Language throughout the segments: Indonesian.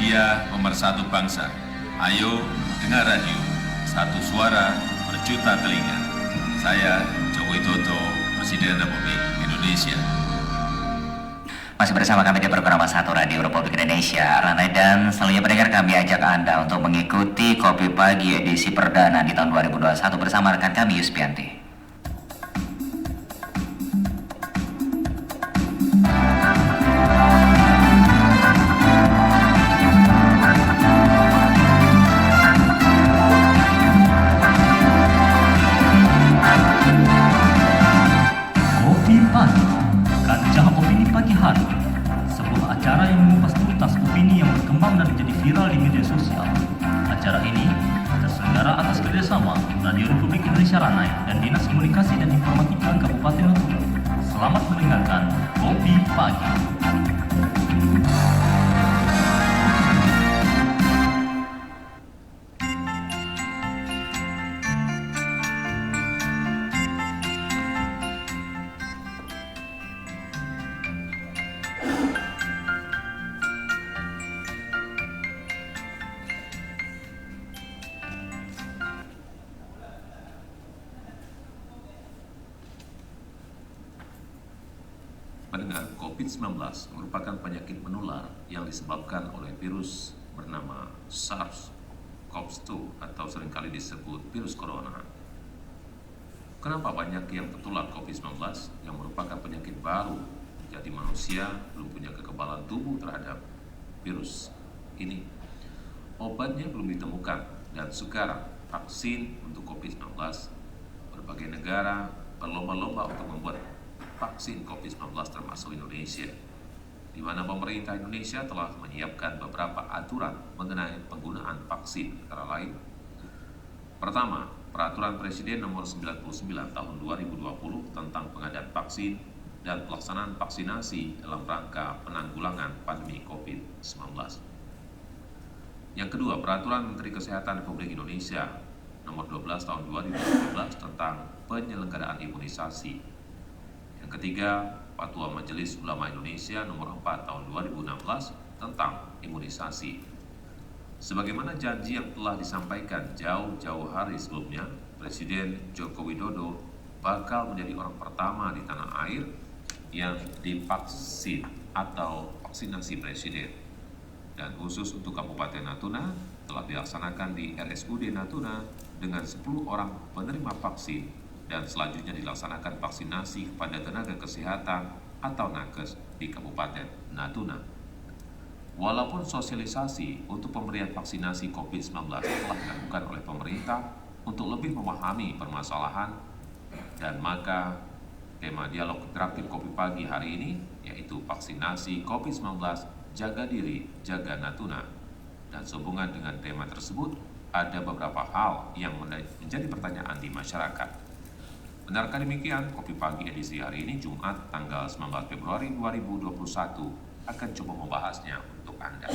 media pemersatu bangsa. Ayo dengar radio, satu suara berjuta telinga. Saya Joko Widodo, Presiden Republik Indonesia. Masih bersama kami di program Satu Radio Republik Indonesia, Ranai, dan selanjutnya pendengar, kami ajak Anda untuk mengikuti Kopi Pagi edisi perdana di tahun 2021 bersama rekan kami Yuspianti. Kopi Pagi, kancah opini pagi hari. Sebuah acara yang mengupas tuntas opini yang berkembang dan menjadi viral di media sosial. Acara ini terselenggara atas kerjasama Radio Republik Indonesia Ranai dan Dinas Komunikasi dan Informatika Kabupaten Natuna. Selamat mendengarkan Kopi Pagi. Pendengar, COVID-19 merupakan penyakit menular yang disebabkan oleh virus bernama SARS-CoV-2 atau seringkali disebut virus corona. Kenapa banyak yang tertular COVID-19 yang merupakan penyakit baru? Jadi manusia belum punya kekebalan tubuh terhadap virus ini. Obatnya belum ditemukan dan sekarang vaksin untuk COVID-19 berbagai negara berlomba-lomba untuk membuat vaksin COVID-19 termasuk Indonesia, di mana pemerintah Indonesia telah menyiapkan beberapa aturan mengenai penggunaan vaksin, antara lain: pertama, Peraturan Presiden Nomor 99 Tahun 2020 tentang pengadaan vaksin dan pelaksanaan vaksinasi dalam rangka penanggulangan pandemi COVID-19. Yang kedua, Peraturan Menteri Kesehatan Republik Indonesia Nomor 12 Tahun 2017 tentang penyelenggaraan imunisasi. Yang ketiga, Fatwa Majelis Ulama Indonesia Nomor 4 Tahun 2016 tentang imunisasi. Sebagaimana janji yang telah disampaikan jauh-jauh hari sebelumnya, Presiden Joko Widodo bakal menjadi orang pertama di tanah air yang divaksin atau vaksinasi presiden. Dan khusus untuk Kabupaten Natuna telah dilaksanakan di RSUD Natuna dengan 10 orang penerima vaksin, dan selanjutnya dilaksanakan vaksinasi kepada tenaga kesehatan atau nakes di Kabupaten Natuna. Walaupun sosialisasi untuk pemberian vaksinasi COVID-19 telah dilakukan oleh pemerintah untuk lebih memahami permasalahan, dan maka tema dialog interaktif Kopi Pagi hari ini yaitu vaksinasi COVID-19, jaga diri, jaga Natuna. Dan sehubungan dengan tema tersebut, ada beberapa hal yang menjadi pertanyaan di masyarakat. Benarkah demikian? Kopi Pagi edisi hari ini Jumat tanggal 19 Februari 2021 akan coba membahasnya untuk Anda.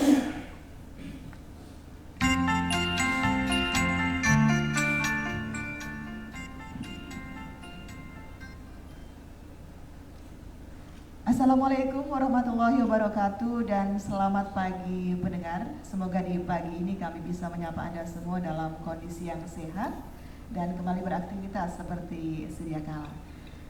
Assalamualaikum warahmatullahi wabarakatuh dan selamat pagi pendengar. Semoga di pagi ini kami bisa menyapa Anda semua dalam kondisi yang sehat dan kembali beraktivitas seperti sedia kala.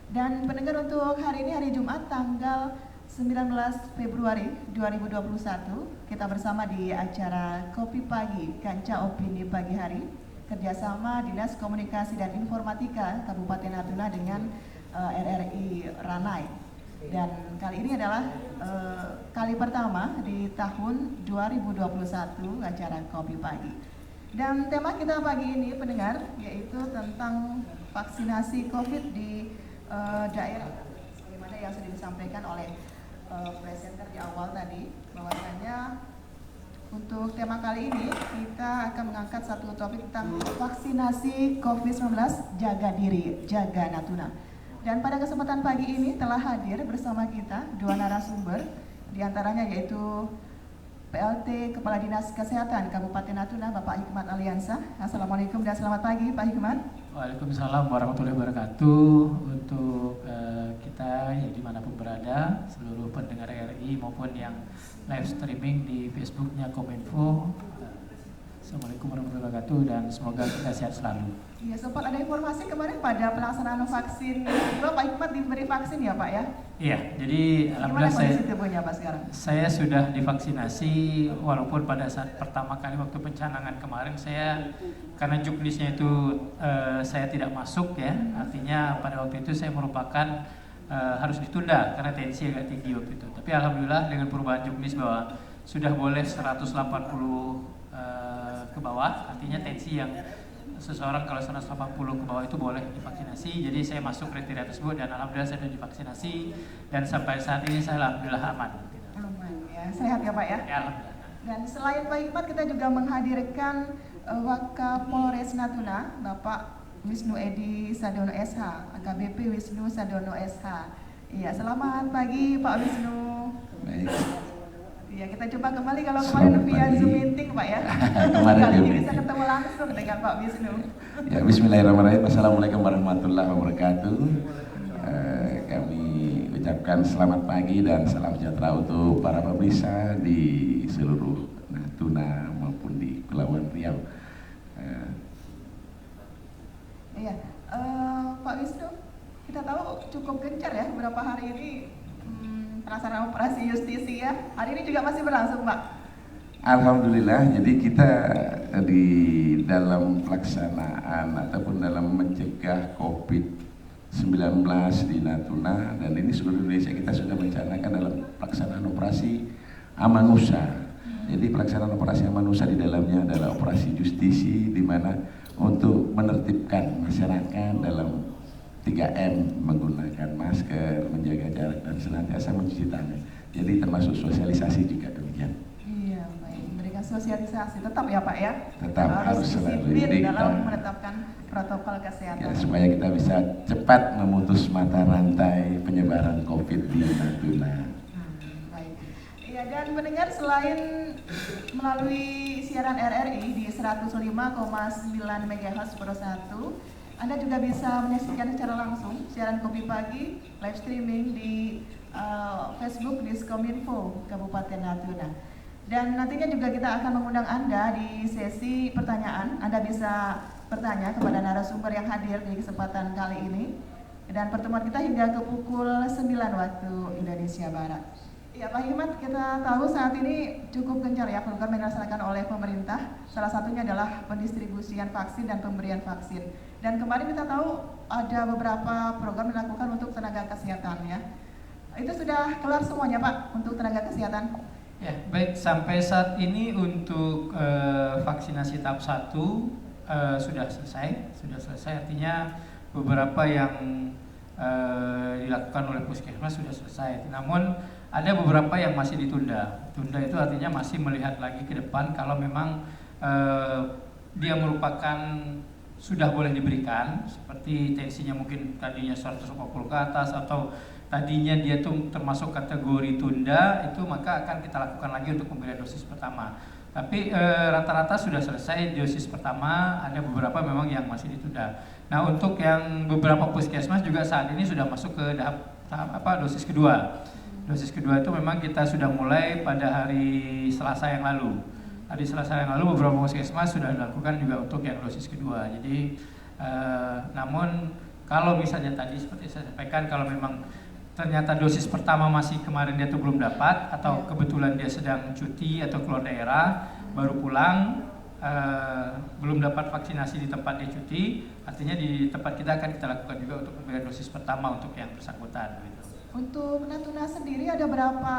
Dan pendengar, untuk hari ini hari Jumat tanggal 19 Februari 2021 kita bersama di acara Kopi Pagi, Kancah Opini Pagi Hari, kerjasama Dinas Komunikasi dan Informatika Kabupaten Natuna dengan RRI Ranai. Dan kali ini adalah kali pertama di tahun 2021 acara Kopi Pagi. Dan tema kita pagi ini pendengar yaitu tentang vaksinasi COVID di daerah, sebagaimana yang sudah disampaikan oleh presenter di awal tadi, bahwasanya untuk tema kali ini kita akan mengangkat satu topik tentang vaksinasi COVID-19, jaga diri, jaga Natuna. Dan pada kesempatan pagi ini telah hadir bersama kita dua narasumber, diantaranya yaitu PLT Kepala Dinas Kesehatan Kabupaten Natuna, Bapak Hikmat Aliansa. Assalamualaikum dan selamat pagi Pak Hikmat. Waalaikumsalam warahmatullahi wabarakatuh. Untuk kita ya dimanapun berada, seluruh pendengar RRI maupun yang live streaming di Facebooknya Kominfo, Assalamualaikum warahmatullahi wabarakatuh dan semoga kita sehat selalu. Iya, sempat ada informasi kemarin pada pelaksanaan vaksin kedua Pak Hikmat diberi vaksin ya Pak ya? Iya, jadi Gimana alhamdulillah kondisi tubuhnya Pak sekarang? saya sudah divaksinasi, walaupun pada saat pertama kali waktu pencanangan kemarin saya karena juknisnya itu saya tidak masuk ya, artinya pada waktu itu saya merupakan harus ditunda karena tensi agak tinggi waktu itu. Tapi alhamdulillah dengan perubahan juknis bahwa sudah boleh 180 ke bawah, artinya tensi yang seseorang kalau 180 ke bawah itu boleh divaksinasi. Jadi saya masuk kriteria tersebut dan alhamdulillah saya sudah divaksinasi dan sampai saat ini saya alhamdulillah aman. Aman ya, sehat ya Pak ya? Ya alhamdulillah. Dan selain Pak Hikmat kita juga menghadirkan Wakapolres Natuna Bapak Wisnu Edi Sadono SH, AKBP Wisnu Sadono SH. Iya, selamat pagi Pak Wisnu. Baik. Iya, kita coba kembali kalau kemarin via Zoom meeting Pak ya. Kemarin Kali Zoom ini bisa meeting. ketemu langsung dengan Pak Wisnu. Ya, Bismillahirrahmanirrahim. Assalamualaikum warahmatullahi wabarakatuh. Kami ucapkan selamat pagi dan salam sejahtera untuk para pemirsa di seluruh Natuna maupun di Kepulauan Riau. Iya, Pak Wisnu, kita tahu cukup gencar ya beberapa hari ini pelaksanaan operasi justisia. Hari ini juga masih berlangsung Pak. Alhamdulillah, jadi kita di dalam pelaksanaan ataupun dalam mencegah COVID-19 di Natuna dan ini seluruh Indonesia kita sudah merencanakan dalam pelaksanaan operasi Amanusa. Jadi pelaksanaan operasi Amanusa di dalamnya adalah operasi justisi di mana untuk menertibkan masyarakat dalam 3M, menggunakan masker, menjaga jarak dan senantiasa mencuci tangan. Jadi termasuk sosialisasi juga demikian. Iya, baik. Memberikan sosialisasi tetap ya Pak ya. Tetap harus selalu. disiplin Jadi dalam kita- menetapkan protokol kesehatan. Ya, supaya kita bisa cepat memutus mata rantai penyebaran COVID di Natuna. Baik. Iya, dan mendengar selain melalui siaran RRI di 105,9 MHz per 1, Anda juga bisa menyaksikan secara langsung siaran Kopi Pagi live streaming di Facebook Diskominfo Kabupaten Natuna. Dan nantinya juga kita akan mengundang Anda di sesi pertanyaan. Anda bisa bertanya kepada narasumber yang hadir di kesempatan kali ini. Dan pertemuan kita hingga ke pukul 9 waktu Indonesia Barat. Ya Pak Hikmat, kita tahu saat ini cukup gencar ya program yang dilaksanakan oleh pemerintah. Salah satunya adalah pendistribusian vaksin dan pemberian vaksin. Dan kemarin kita tahu ada beberapa program dilakukan untuk tenaga kesehatan ya. Itu sudah kelar semuanya Pak untuk tenaga kesehatan? Ya, baik, sampai saat ini untuk vaksinasi tahap 1 sudah selesai, artinya beberapa yang dilakukan oleh puskesmas sudah selesai. Namun ada beberapa yang masih ditunda. Tunda itu artinya masih melihat lagi ke depan kalau memang dia merupakan sudah boleh diberikan, seperti tensinya mungkin tadinya 140 ke atas atau tadinya dia tuh termasuk kategori tunda, itu maka akan kita lakukan lagi untuk pemberian dosis pertama. Tapi rata-rata sudah selesai dosis pertama, ada beberapa memang yang masih ditunda. Nah, untuk yang beberapa puskesmas juga saat ini sudah masuk ke tahap dosis kedua. Dosis kedua itu memang kita sudah mulai pada hari Selasa yang lalu. Hari Selasa yang lalu beberapa puskesmas sudah dilakukan juga untuk yang dosis kedua. Jadi, namun kalau misalnya tadi seperti saya sampaikan, kalau memang ternyata dosis pertama masih kemarin dia tuh belum dapat atau kebetulan dia sedang cuti atau keluar daerah baru pulang, belum dapat vaksinasi di tempat dia cuti, artinya di tempat kita akan kita lakukan juga untuk pemberian dosis pertama untuk yang bersangkutan. Gitu. Untuk Natuna sendiri ada berapa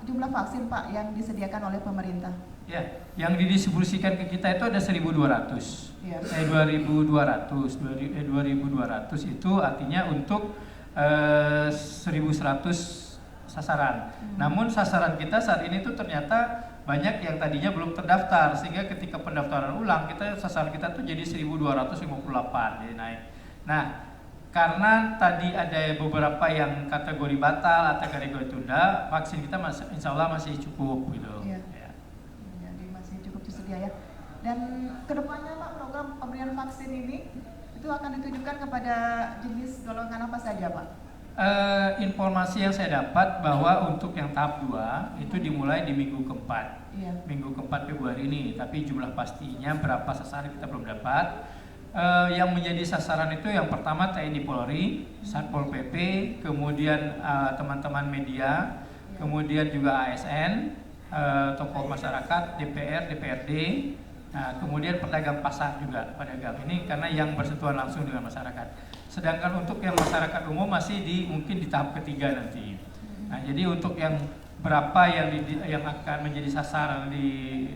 jumlah vaksin Pak yang disediakan oleh pemerintah? Ya, yang didistribusikan ke kita itu ada 1.200. Ya. 2.200 itu artinya untuk 1.100 sasaran. Namun sasaran kita saat ini tuh ternyata banyak yang tadinya belum terdaftar, sehingga ketika pendaftaran ulang sasaran kita tuh jadi 1.258, jadi naik. Nah, karena tadi ada beberapa yang kategori batal atau kategori tunda, vaksin kita insya Allah masih cukup gitu. Iya. Ya. Jadi masih cukup tersedia ya. Dan kedepannya Pak program pemberian vaksin ini itu akan ditujukan kepada jenis golongan apa saja, Pak? Informasi yang saya dapat bahwa untuk yang tahap 2 itu dimulai di minggu keempat, minggu keempat Februari ini. Tapi jumlah pastinya berapa sasaran kita belum dapat. Yang menjadi sasaran itu yang pertama TNI Polri, Satpol PP, kemudian teman-teman media, kemudian juga ASN, tokoh masyarakat, DPR, DPRD, kemudian pedagang pasar juga, pedagang ini karena yang bersentuhan langsung dengan masyarakat. Sedangkan untuk yang masyarakat umum masih mungkin di tahap ketiga nanti. Nah, jadi untuk yang berapa yang akan menjadi sasaran di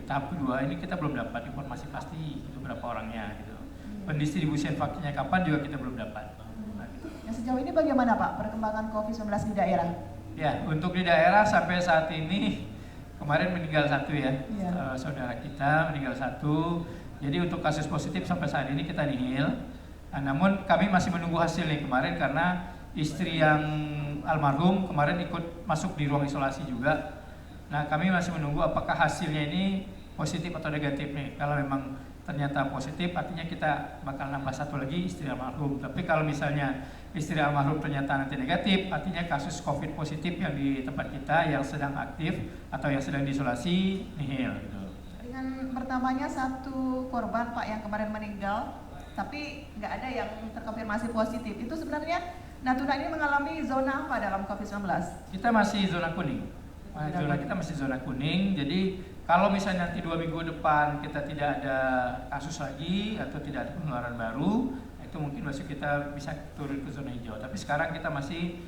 tahap kedua ini kita belum dapat informasi pasti itu berapa orangnya gitu. Pendistribusian vaksinnya kapan juga kita belum dapat. Nah, gitu. Sejauh ini bagaimana Pak perkembangan COVID-19 di daerah? Ya, untuk di daerah sampai saat ini kemarin meninggal 1 ya, saudara kita meninggal 1. Jadi untuk kasus positif sampai saat ini kita nihil. Namun kami masih menunggu hasil nih kemarin karena istri yang almarhum kemarin ikut masuk di ruang isolasi juga. Nah, kami masih menunggu apakah hasilnya ini positif atau negatif nih. Kalau memang ternyata positif artinya kita bakal nambah 1 lagi istri almarhum. Tapi kalau misalnya istri almarhum ternyata nanti negatif, artinya kasus COVID positif yang di tempat kita yang sedang aktif atau yang sedang diisolasi nihil gitu. Dengan pertamanya 1 korban Pak yang kemarin meninggal, tapi nggak ada yang terkonfirmasi positif. Itu sebenarnya Natuna ini mengalami zona apa dalam COVID-19? Kita masih zona kuning. Zona kita masih zona kuning. Jadi kalau misalnya nanti 2 minggu depan kita tidak ada kasus lagi atau tidak ada penularan baru, itu mungkin masuk kita bisa turun ke zona hijau. Tapi sekarang kita masih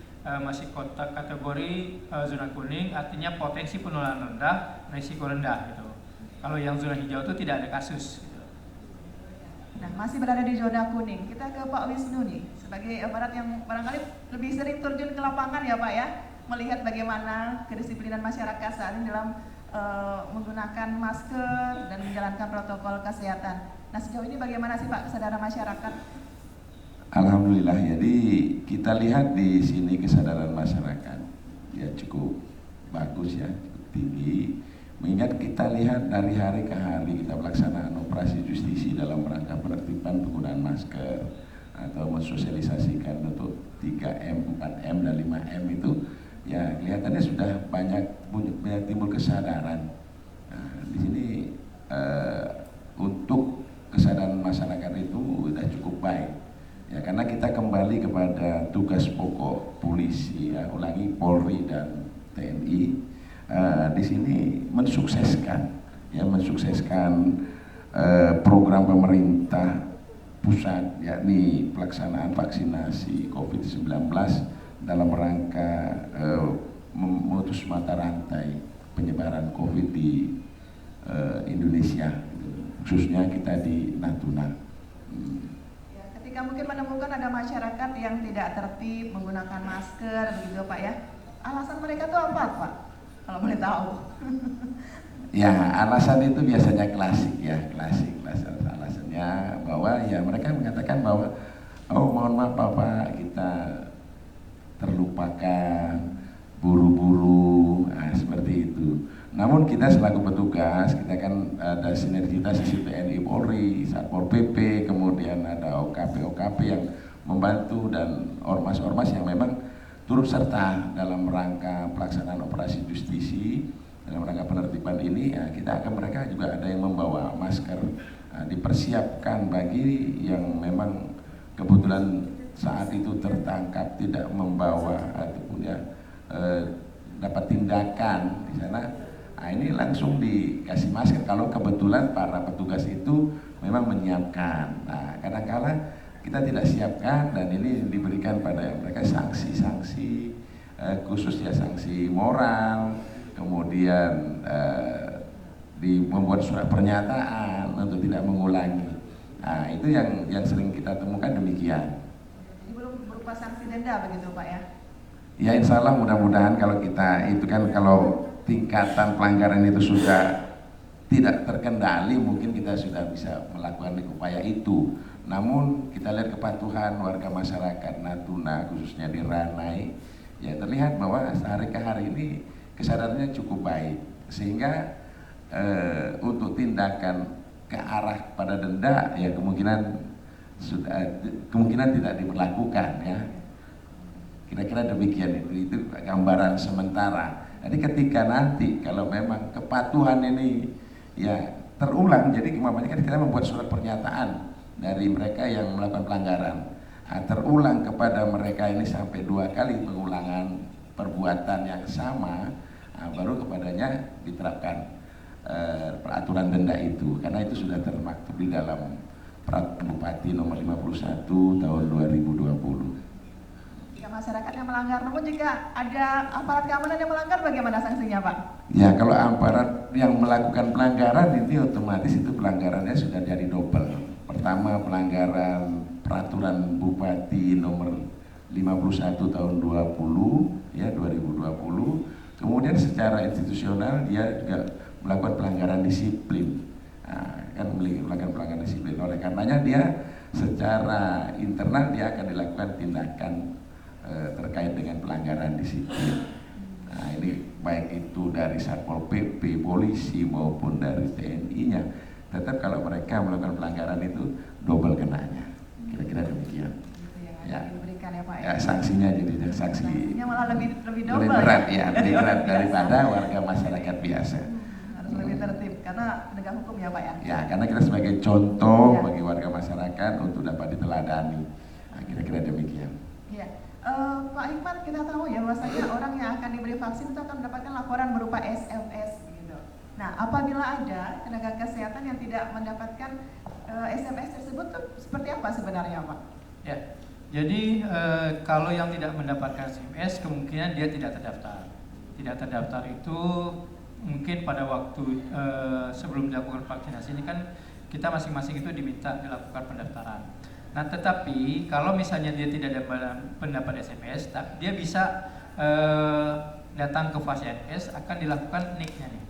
kotak kategori zona kuning, artinya potensi penularan rendah, risiko rendah gitu. Kalau yang zona hijau itu tidak ada kasus. Nah, masih berada di zona kuning. Kita ke Pak Wisnu nih, sebagai aparat yang barangkali lebih sering terjun ke lapangan ya Pak ya, melihat bagaimana kedisiplinan masyarakat saat ini dalam menggunakan masker dan menjalankan protokol kesehatan. Nah, sejauh ini bagaimana sih Pak kesadaran masyarakat? Alhamdulillah, jadi kita lihat di sini kesadaran masyarakat ya cukup bagus ya, cukup tinggi. Mengingat kita lihat dari hari ke hari kita pelaksanaan operasi justisi dalam rangka penertiban penggunaan masker atau mensosialisasikan untuk 3M, 4M, dan 5M itu ya kelihatannya sudah banyak timbul kesadaran. Nah, di sini untuk kesadaran masyarakat itu sudah cukup baik. Ya, karena kita kembali kepada tugas pokok polisi, ya, ulangi Polri dan TNI. Di sini mensukseskan program pemerintah pusat yakni pelaksanaan vaksinasi COVID-19 dalam rangka memutus mata rantai penyebaran COVID di Indonesia, khususnya kita di Natuna. Ya, ketika mungkin menemukan ada masyarakat yang tidak tertib menggunakan masker begitu Pak ya, alasan mereka tuh apa Pak? Kalau boleh tahu. Ya, alasan itu biasanya klasik ya, alasannya bahwa ya mereka mengatakan bahwa oh mohon maaf Bapak, kita terlupakan, buru-buru, seperti itu. Namun kita selaku petugas, kita kan ada sinergitas di TNI Polri, Satpol PP, kemudian ada OKP yang membantu dan ormas-ormas yang memang turut serta dalam rangka pelaksanaan operasi justisi dalam rangka penertiban ini. Ya, mereka juga ada yang membawa masker, dipersiapkan bagi yang memang kebetulan saat itu tertangkap tidak membawa ataupun ya dapat tindakan di sana. Nah, ini langsung dikasih masker kalau kebetulan para petugas itu memang menyiapkan. Nah, kadang-kala kita tidak siapkan dan ini diberikan pada mereka sanksi-sanksi khusus ya, sanksi moral, kemudian membuat surat pernyataan untuk tidak mengulangi. Nah, itu yang sering kita temukan demikian. Jadi belum berupa sanksi denda begitu Pak ya? Ya, insya Allah mudah-mudahan kalau kita itu kan kalau tingkatan pelanggaran itu sudah tidak terkendali, mungkin kita sudah bisa melakukan upaya itu. Namun kita lihat kepatuhan warga masyarakat Natuna khususnya di Ranai, ya terlihat bahwa sehari ke hari ini kesadarannya cukup baik, sehingga untuk tindakan ke arah pada denda ya kemungkinan sudah kemungkinan tidak diberlakukan ya. Kira-kira demikian itu gambaran sementara. Jadi ketika nanti kalau memang kepatuhan ini ya terulang, jadi kemampuannya kan kita membuat surat pernyataan dari mereka yang melakukan pelanggaran. Terulang kepada mereka ini sampai 2 kali pengulangan perbuatan yang sama, baru kepadanya diterapkan peraturan denda itu, karena itu sudah termaktub di dalam Peraturan Bupati nomor 51 tahun 2020. Jika masyarakat yang melanggar, namun jika ada aparat keamanan yang melanggar, bagaimana sanksinya, Pak? Ya, kalau aparat yang melakukan pelanggaran ini otomatis itu pelanggarannya sudah jadi double. Pertama, pelanggaran Peraturan Bupati nomor 51 tahun 2020. Kemudian secara institusional dia juga melakukan pelanggaran disiplin. Kan melakukan pelanggaran disiplin. Oleh karenanya dia secara internal dia akan dilakukan tindakan terkait dengan pelanggaran disiplin. Nah, ini baik itu dari Satpol PP, polisi maupun dari TNI-nya. Tetap kalau mereka melakukan pelanggaran itu double kenanya. Kira-kira demikian. Ya, diberikan ya, Pak. Ya, sanksinya jadi sanksi. Sanksinya malah lebih double. Lebih berat ya, lebih berat daripada warga masyarakat biasa. Harus lebih tertib karena penegak hukum ya, Pak ya. Ya, karena kita sebagai contoh Ya. bagi warga masyarakat untuk dapat diteladani. Nah, kira-kira demikian. Iya. Pak Hikmat, kita tahu ya bahwasanya orang yang akan diberi vaksin itu akan mendapatkan laporan berupa SMS gitu. Nah, apabila ada tenaga kesehatan yang tidak mendapatkan SMS tersebut tuh seperti apa sebenarnya, Pak? Ya, jadi kalau yang tidak mendapatkan SMS kemungkinan dia tidak terdaftar. Tidak terdaftar itu mungkin pada waktu sebelum dilakukan vaksinasi ini kan kita masing-masing itu diminta dilakukan pendaftaran. Nah, tetapi kalau misalnya dia tidak mendapat SMS, dia bisa datang ke Fasiankes, akan dilakukan NIK-nya nih.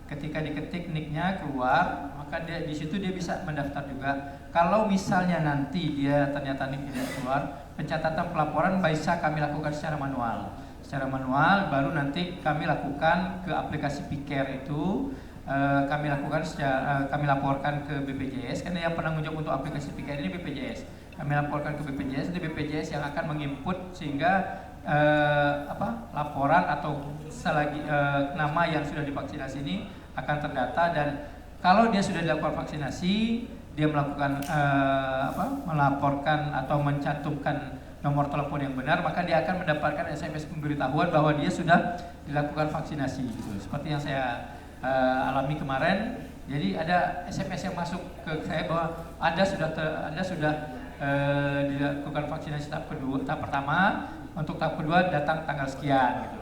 Ketika diketik NIK-nya keluar, maka di situ dia bisa mendaftar juga. Kalau misalnya nanti dia ternyata NIK tidak keluar, pencatatan pelaporan bisa kami lakukan secara manual. Secara manual, baru nanti kami lakukan ke aplikasi Piker itu. Kami lakukan kami laporkan ke BPJS, karena yang penanggung jawab untuk aplikasi Piker ini BPJS. Kami laporkan ke BPJS, itu BPJS yang akan menginput sehingga laporan atau selagi nama yang sudah divaksinasi ini akan terdata, dan kalau dia sudah dilakukan vaksinasi, dia melakukan melaporkan atau mencantumkan nomor telepon yang benar, maka dia akan mendapatkan SMS pemberitahuan bahwa dia sudah dilakukan vaksinasi gitu. Seperti yang saya alami kemarin, jadi ada SMS yang masuk ke saya bahwa Anda sudah dilakukan vaksinasi tahap pertama, untuk tahap kedua datang tanggal sekian gitu.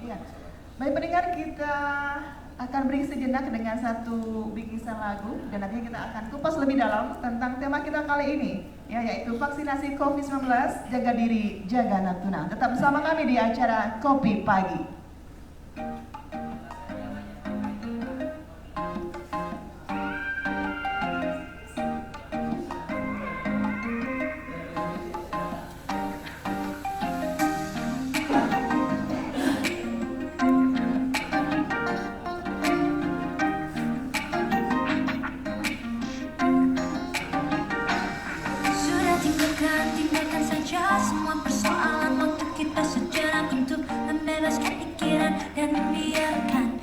Iya. Baik pendengar, kita akan beri sejenak dengan satu bingkisan lagu dan nanti kita akan kupas lebih dalam tentang tema kita kali ini, ya, yaitu vaksinasi COVID-19, jaga diri, jaga Natuna. Tetap bersama kami di acara Kopi Pagi. Tinggalkan saja semua persoalan, waktu kita sejenak untuk membebaskan pikiran dan biarkan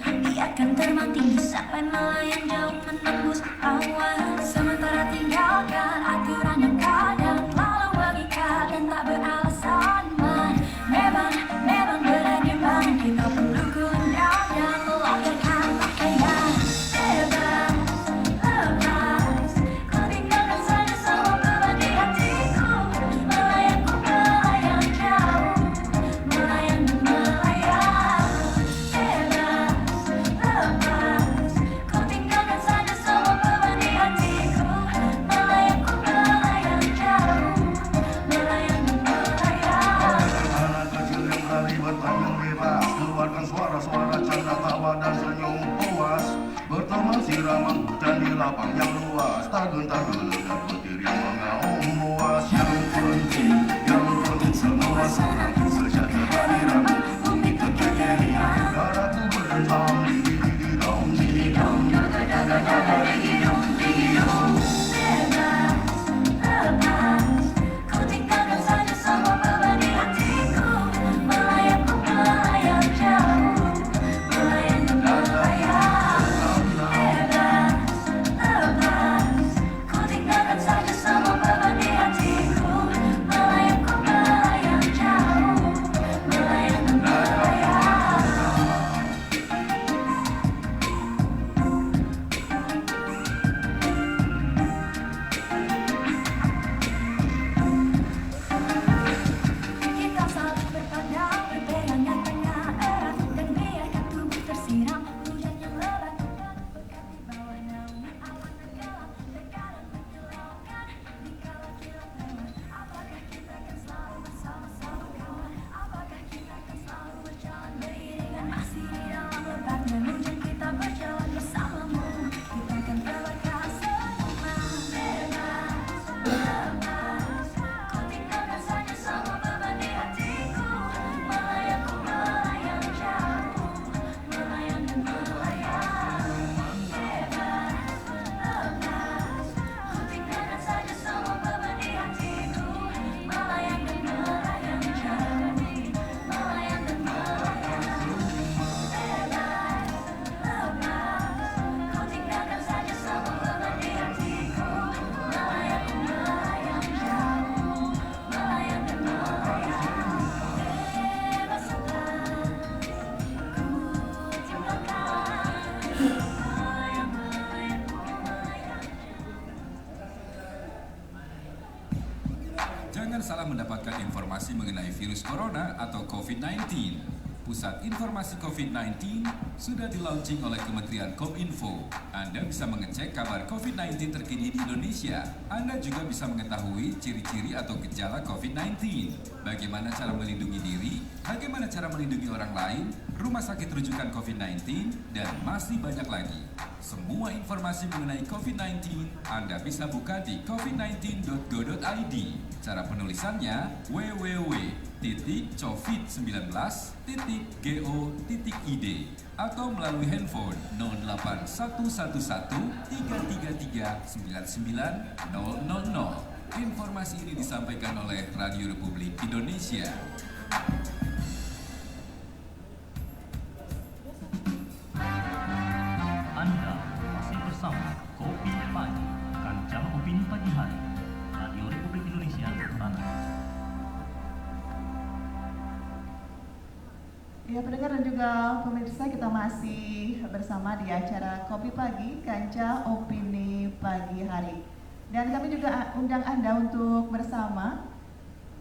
terbang tinggi sampai melayang jauh menembus awan. Sementara tinggalkan aturan yang kadang lalu mengikat dan tak beralasan. Memang berani banget, kita perlu gundam dan melontarkan pakaian bebas, lepas. Ku tinggalkan saja semua beban di hatiku, melayang jauh, melayang bebas, lepas. Ku tinggalkan saja semua beban di hatiku, melayang jauh, melayang. Anak kecil yang berani bertanding bebas, keluarkan suara-suara canda tawa dan senyum puas. Berteman siraman hujan di lapang yang luas, tak gentar-gelir dan petir yang mengaum luas. Yang penting semua senang, sejahtera di rambut, bumi kekinian. Darahku berdentang, didi-didi-dong, didi-dong, jaga-jaga, didi-dong, didi-dong. Bebas, mendapatkan informasi mengenai virus corona atau COVID-19. Pusat Informasi COVID-19 sudah di-launching oleh Kementerian Kominfo. Anda bisa mengecek kabar COVID-19 terkini di Indonesia. Anda juga bisa mengetahui ciri-ciri atau gejala COVID-19. Bagaimana cara melindungi diri, bagaimana cara melindungi orang lain, rumah sakit rujukan COVID-19, dan masih banyak lagi. Semua informasi mengenai COVID-19 Anda bisa buka di covid19.go.id. Cara penulisannya www.covid19.go.id atau melalui handphone 081133399000. Informasi ini disampaikan oleh Radio Republik Indonesia. Anda masih bersama Kopi Pagi, Kancah Opini Pagi Hari, Radio Republik Indonesia, Ranai. Ya, pendengar dan juga pemirsa, kita masih bersama di acara Kopi Pagi, Kancah Opini Pagi Hari. Dan kami juga undang Anda untuk bersama.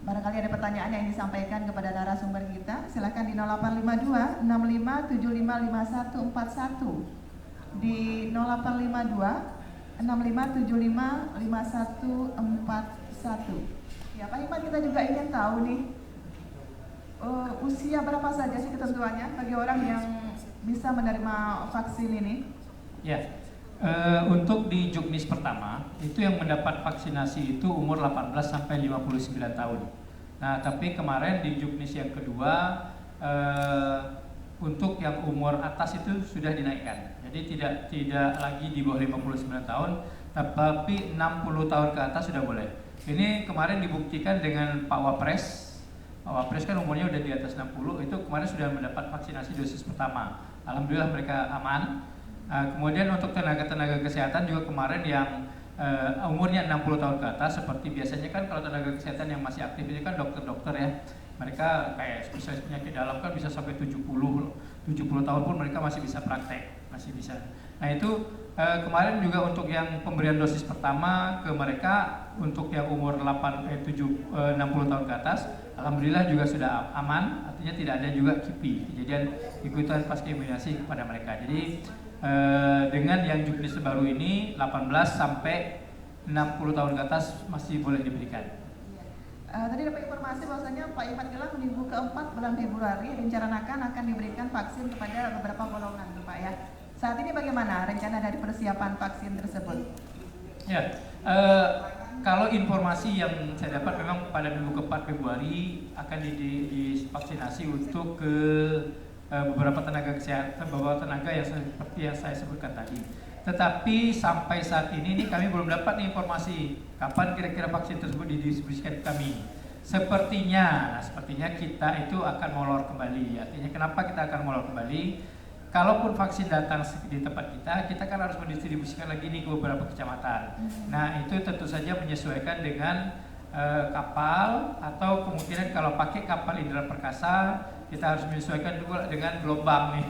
Barangkali ada pertanyaan yang disampaikan kepada narasumber kita, silakan di 0852 65755141, di 0852 65755141. Ya, Pak Iman, kita juga ingin tahu nih, usia berapa saja sih ketentuannya bagi orang yang bisa menerima vaksin ini? Ya, untuk di Juknis pertama itu yang mendapat vaksinasi itu umur 18 sampai 59 tahun. Nah, tapi kemarin di Juknis yang kedua untuk yang umur atas itu sudah dinaikkan. Jadi tidak lagi di bawah 59 tahun, tapi 60 tahun ke atas sudah boleh. Ini kemarin dibuktikan dengan Pak Wapres. Pak Wapres kan umurnya udah di atas 60, itu kemarin sudah mendapat vaksinasi dosis pertama. Alhamdulillah mereka aman. Kemudian untuk tenaga-tenaga kesehatan juga kemarin yang umurnya 60 tahun ke atas, seperti biasanya kan kalau tenaga kesehatan yang masih aktif ini kan dokter-dokter ya, mereka kayak spesialis penyakit dalam kan bisa sampai 70 tahun pun mereka masih bisa praktek, masih bisa. Nah itu kemarin juga untuk yang pemberian dosis pertama ke mereka untuk yang umur 60 tahun ke atas, alhamdulillah juga sudah aman, artinya tidak ada juga KIPI, kejadian ikutan pasca imunisasi kepada mereka. Jadi dengan yang Juknis baru ini 18 sampai 60 tahun ke atas masih boleh diberikan. Tadi dapat informasi bahwasanya Pak Iman Gelang minggu keempat bulan Februari direncanakan akan diberikan vaksin kepada beberapa golongan, Pak ya. Saat ini bagaimana rencana dari persiapan vaksin tersebut? Ya, kalau informasi yang saya dapat memang pada minggu keempat Februari akan divaksinasi untuk ke beberapa tenaga kesehatan, beberapa tenaga yang seperti yang saya sebutkan tadi. Tetapi sampai saat ini kami belum dapat nih informasi kapan kira-kira vaksin tersebut didistribusikan ke kami. Sepertinya kita itu akan molor kembali. Artinya kenapa kita akan molor kembali? Kalaupun vaksin datang di tempat kita kan harus mendistribusikan lagi nih ke beberapa kecamatan. Nah itu tentu saja menyesuaikan dengan kapal, atau kemungkinan kalau pakai kapal Indra Perkasa kita harus menyesuaikan juga dengan gelombang nih.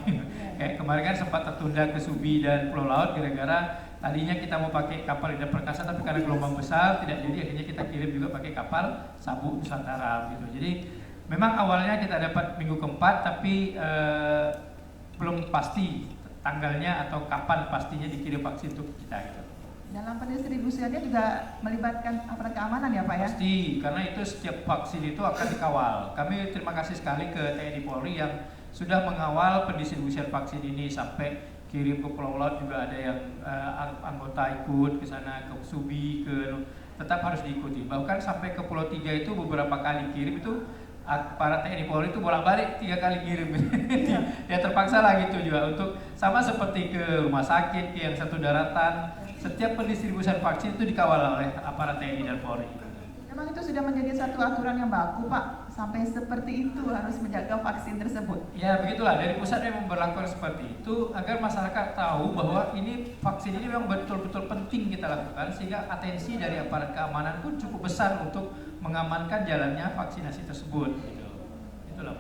Kayak kemarin kan sempat tertunda ke Subi dan Pulau Laut gara-gara tadinya kita mau pakai kapal Indra Perkasa, tapi karena gelombang besar tidak jadi, akhirnya kita kirim juga pakai kapal Sabu Nusantara gitu. Jadi memang awalnya kita dapat minggu keempat, tapi belum pasti tanggalnya atau kapan pastinya dikirim vaksin untuk kita gitu. Dalam pendistribusiannya juga melibatkan aparat keamanan ya Pak ya? Pasti, karena itu setiap vaksin itu akan dikawal. Kami terima kasih sekali ke TNI Polri yang sudah mengawal pendistribusian vaksin ini sampai kirim ke Pulau Laut, juga ada yang anggota ikut ke sana, ke Subi, tetap harus diikuti. Bahkan sampai ke Pulau 3 itu beberapa kali kirim itu para TNI Polri itu bolak-balik 3 kali kirim. Ya terpaksa lah gitu juga, untuk sama seperti ke rumah sakit, ke yang satu daratan. Setiap pendistribusian vaksin itu dikawal oleh aparat TNI dan Polri. Memang itu sudah menjadi satu aturan yang baku Pak, sampai seperti itu harus menjaga vaksin tersebut. Ya begitulah, dari pusat memang berlakukan seperti itu agar masyarakat tahu bahwa ini vaksin ini memang betul-betul penting kita lakukan, sehingga atensi dari aparat keamanan pun cukup besar untuk mengamankan jalannya vaksinasi tersebut. Gitu. Itulah.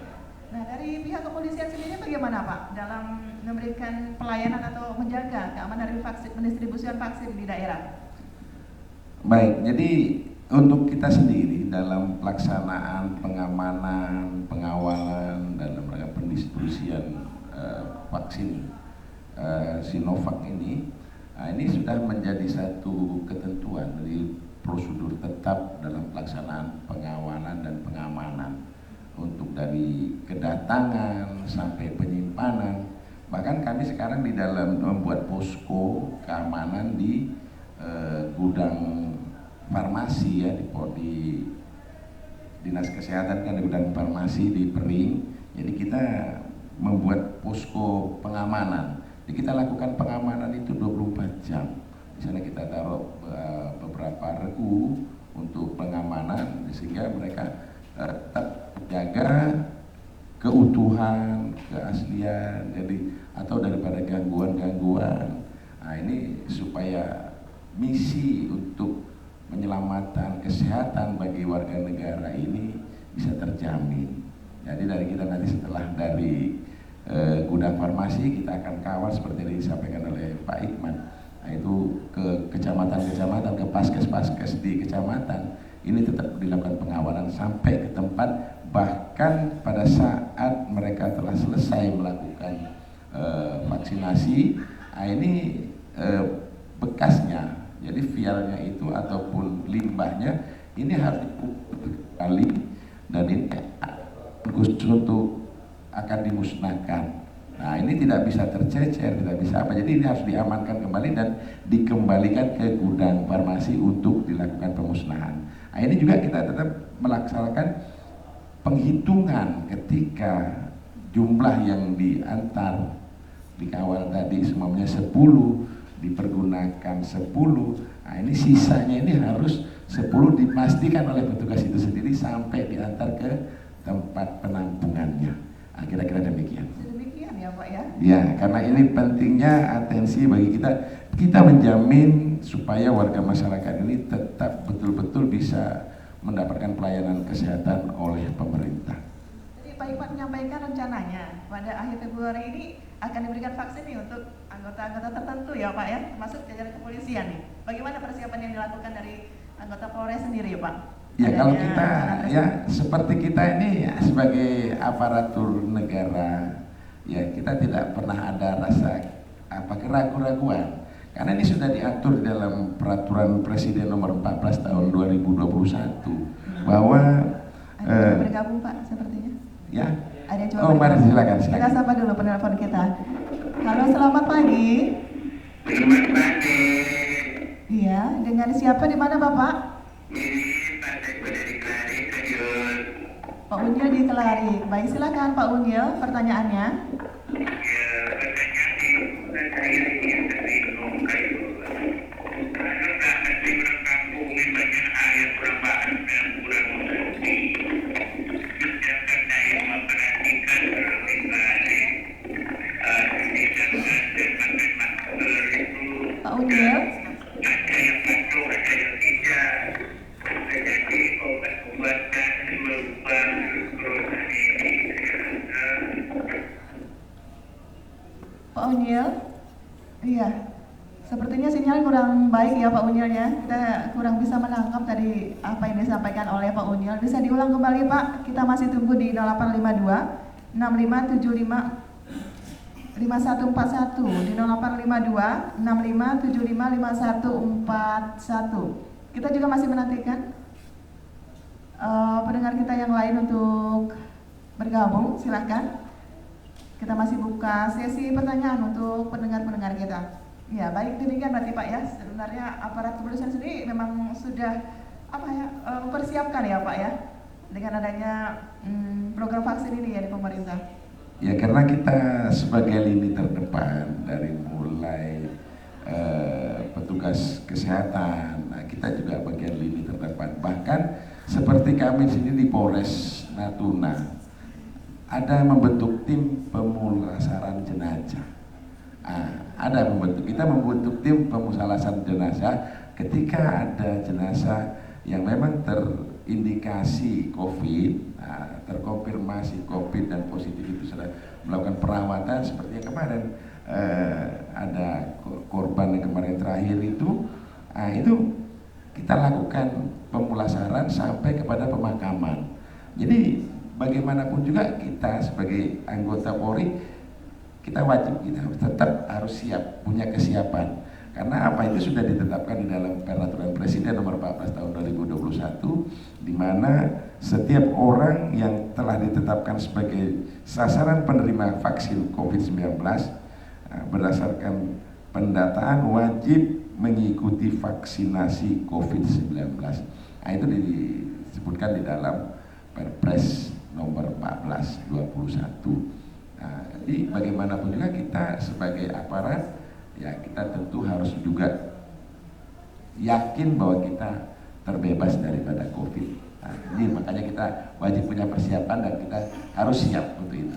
Nah dari pihak kepolisian sendiri bagaimana Pak dalam memberikan pelayanan atau menjaga keamanan dari vaksin, pendistribusian vaksin di daerah? Baik, jadi untuk kita sendiri dalam pelaksanaan pengamanan, pengawalan dalam rangka pendistribusian vaksin Sinovac ini sudah menjadi satu ketentuan dari prosedur tetap dalam pelaksanaan pengawalan dan pengamanan untuk dari kedatangan sampai penyimpanan. Bahkan kami sekarang di dalam membuat posko keamanan di gudang farmasi ya, di Dinas Kesehatan kan di gudang farmasi di Pering. Jadi kita membuat posko pengamanan. Jadi kita lakukan pengamanan itu 24 jam. Di sana kita taruh beberapa regu untuk pengamanan sehingga mereka tetap menjaga keutuhan, keaslian, jadi atau daripada gangguan-gangguan. Nah, ini supaya misi untuk penyelamatan kesehatan bagi warga negara ini bisa terjamin. Jadi dari kita nanti setelah dari gudang farmasi kita akan kawal seperti yang disampaikan oleh Pak Iqman. Nah, itu ke kecamatan-kecamatan, ke paskes-paskes di kecamatan ini tetap dilakukan pengawalan sampai ke tempat, bahkan pada saat mereka telah selesai melakukan vaksinasi, nah ini bekasnya, jadi vialnya itu ataupun limbahnya ini harus dipupuk kali dan ini khusus untuk akan dimusnahkan. Nah, ini tidak bisa tercecer, tidak bisa apa. Jadi ini harus diamankan kembali dan dikembalikan ke gudang farmasi untuk dilakukan pemusnahan. Nah, ini juga kita tetap melaksanakan penghitungan ketika jumlah yang diantar dikawal tadi semuanya 10, dipergunakan 10. Nah, ini sisanya ini harus 10 dipastikan oleh petugas itu sendiri sampai diantar ke tempat penampungannya. Nah, kira-kira demikian. Demikian ya Pak ya? Ya, karena ini pentingnya atensi bagi kita menjamin supaya warga masyarakat ini tetap betul-betul bisa mendapatkan pelayanan kesehatan oleh pemerintah. Jadi Pak Iqman menyampaikan rencananya pada akhir Februari ini akan diberikan vaksin nih untuk anggota-anggota tertentu ya Pak ya, termasuk jajaran kepolisian nih. Bagaimana persiapan yang dilakukan dari anggota Polres sendiri ya Pak? Ya, kalau kita ya seperti kita ini ya, sebagai aparatur negara ya, kita tidak pernah ada rasa keraguan-raguan karena ini sudah diatur di dalam peraturan Presiden nomor 14 tahun 2021 bahwa ada yang bergabung Pak sepertinya. Ya. Ada yang coba mari bergabung. silakan. Kita sapa dulu penelpon kita. Halo, selamat pagi. Selamat pagi. Iya, dengan siapa di mana Bapak? Pak Unyil di Kelari. Baik, silakan Pak Unyil, pertanyaannya. Pak Unyil. Pak Unyil, iya, sepertinya sinyal kurang baik ya Pak Unyil ya. Kita kurang bisa menangkap tadi apa yang disampaikan oleh Pak Unyil. Bisa diulang kembali Pak? Kita masih tunggu di 0852 6575 5141 di 0852 6575 5141. Kita juga masih menantikan pendengar kita yang lain untuk bergabung. Silahkan. Kita masih buka sesi pertanyaan untuk pendengar-pendengar kita. Ya, baik, demikian berarti Pak ya. Sebenarnya aparat kepolisian sendiri memang sudah mempersiapkan ya Pak ya, dengan adanya program vaksin ini ya di pemerintah. Ya, karena kita sebagai lini terdepan dari mulai petugas kesehatan, nah kita juga bagian lini terdepan. Bahkan seperti kami sini di Polres Natuna ada membentuk tim pemulasaran jenazah. Kita membentuk tim pemulasaran jenazah ketika ada jenazah yang memang terindikasi COVID, terkonfirmasi COVID dan positif itu sudah melakukan perawatan seperti yang kemarin ada korban yang kemarin terakhir itu kita lakukan pemulasaran sampai kepada pemakaman. Jadi bagaimanapun juga kita sebagai anggota Polri, kita tetap harus siap, punya kesiapan. Karena apa, itu sudah ditetapkan di dalam Peraturan Presiden nomor 14 tahun 2021, di mana setiap orang yang telah ditetapkan sebagai sasaran penerima vaksin COVID-19 berdasarkan pendataan wajib mengikuti vaksinasi COVID-19. Nah, itu disebutkan di dalam Perpres nomor 14/21. Nah, jadi bagaimanapun juga kita sebagai aparat, ya kita tentu harus juga yakin bahwa kita terbebas daripada COVID. Nah, jadi makanya kita wajib punya persiapan dan kita harus siap untuk itu.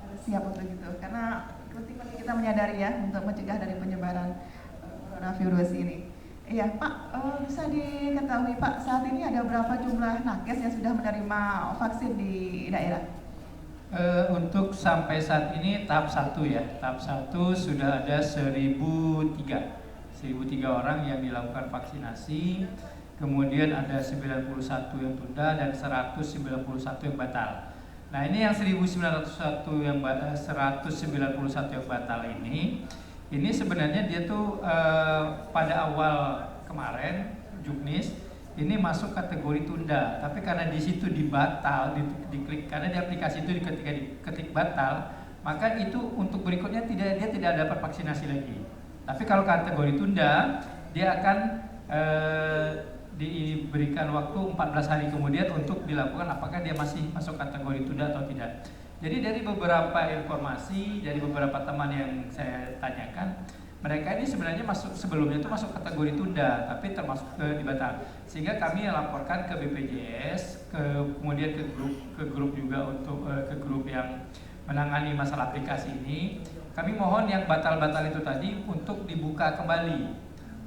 Harus siap untuk itu, karena penting kita menyadari ya untuk mencegah dari penyebaran coronavirus ini. Iya Pak, bisa diketahui Pak, saat ini ada berapa jumlah nakes yang sudah menerima vaksin di daerah? Untuk sampai saat ini tahap 1 ya, tahap 1 sudah ada 1.003 orang yang dilakukan vaksinasi, kemudian ada 91 yang tunda dan 191 yang batal. Nah ini yang 191 yang batal ini sebenarnya dia tuh pada awal kemarin Juknis ini masuk kategori tunda, tapi karena di situ dibatal, diklik, karena di aplikasi itu ketika diketik batal, maka itu untuk berikutnya dia tidak dapat vaksinasi lagi. Tapi kalau kategori tunda, dia akan diberikan waktu 14 hari kemudian untuk dilakukan apakah dia masih masuk kategori tunda atau tidak. Jadi dari beberapa informasi, dari beberapa teman yang saya tanyakan, mereka ini sebenarnya sebelumnya itu masuk kategori tunda, tapi termasuk dibatal. Sehingga kami laporkan ke BPJS, kemudian ke grup juga untuk ke grup yang menangani masalah aplikasi ini. Kami mohon yang batal-batal itu tadi untuk dibuka kembali.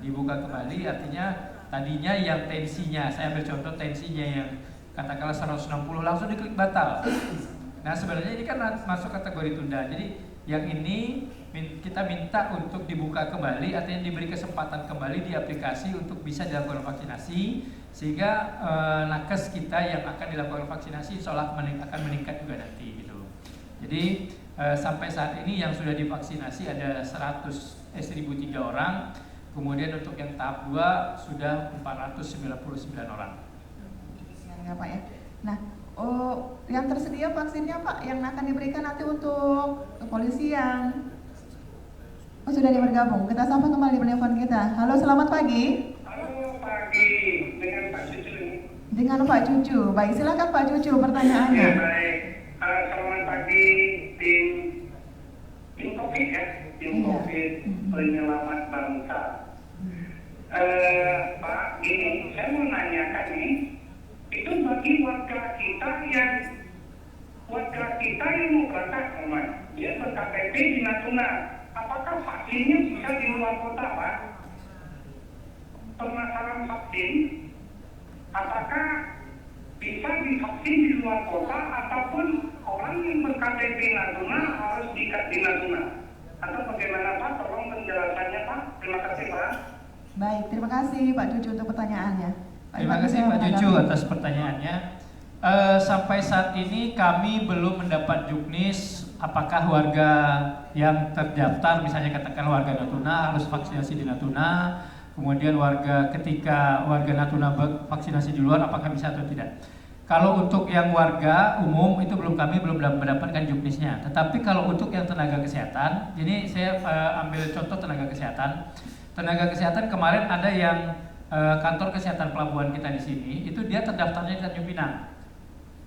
Dibuka kembali artinya tadinya yang tensinya, saya ambil contoh tensinya yang katakanlah 160 langsung diklik batal. Nah sebenarnya ini kan masuk kategori tunda. Jadi yang ini kita minta untuk dibuka kembali, artinya diberi kesempatan kembali di aplikasi untuk bisa dilakukan vaksinasi, sehingga nakes kita yang akan dilakukan vaksinasi seolah akan meningkat juga nanti gitu. Jadi sampai saat ini yang sudah divaksinasi ada 1.003 orang, kemudian untuk yang tahap 2 sudah 499 orang. Ya Pak ya. Nah, yang tersedia vaksinnya Pak yang akan diberikan nanti untuk kepolisian. Sudah bergabung. Kita sapa kembali penelpon kita. Halo, selamat pagi. Halo pagi, dengan Pak Cucu. Dengan Pak Cucu. Baik, silakan Pak Cucu pertanyaannya. Ya, baik. Selamat pagi tim COVID ya, tim COVID penyelamat bangsa. Pak, gini, saya mau nanyakan nih, itu bagi warga kita yang mau berangkat, dia ber-KTP di Natuna, apakah vaksinnya bisa di luar kota, Pak? Permasalahan vaksin, apakah bisa divaksin di luar kota ataupun orang yang ber-KTP Natuna harus diikat di Natuna? Atau bagaimana Pak? Tolong penjelasannya Pak. Terima kasih Pak. Baik, terima kasih Pak Cucu untuk pertanyaannya. Terima kasih Pak Cucu atas pertanyaannya. Sampai saat ini kami belum mendapat juknis apakah warga yang terdaftar, misalnya katakan warga Natuna harus vaksinasi di Natuna, kemudian ketika warga Natuna vaksinasi di luar apakah bisa atau tidak. Kalau untuk yang warga umum itu kami belum mendapatkan juknisnya. Tetapi kalau untuk yang tenaga kesehatan, jadi saya ambil contoh tenaga kesehatan. Tenaga kesehatan kemarin ada yang kantor kesehatan pelabuhan kita di sini, itu dia terdaftarnya di Tanjung Pinang.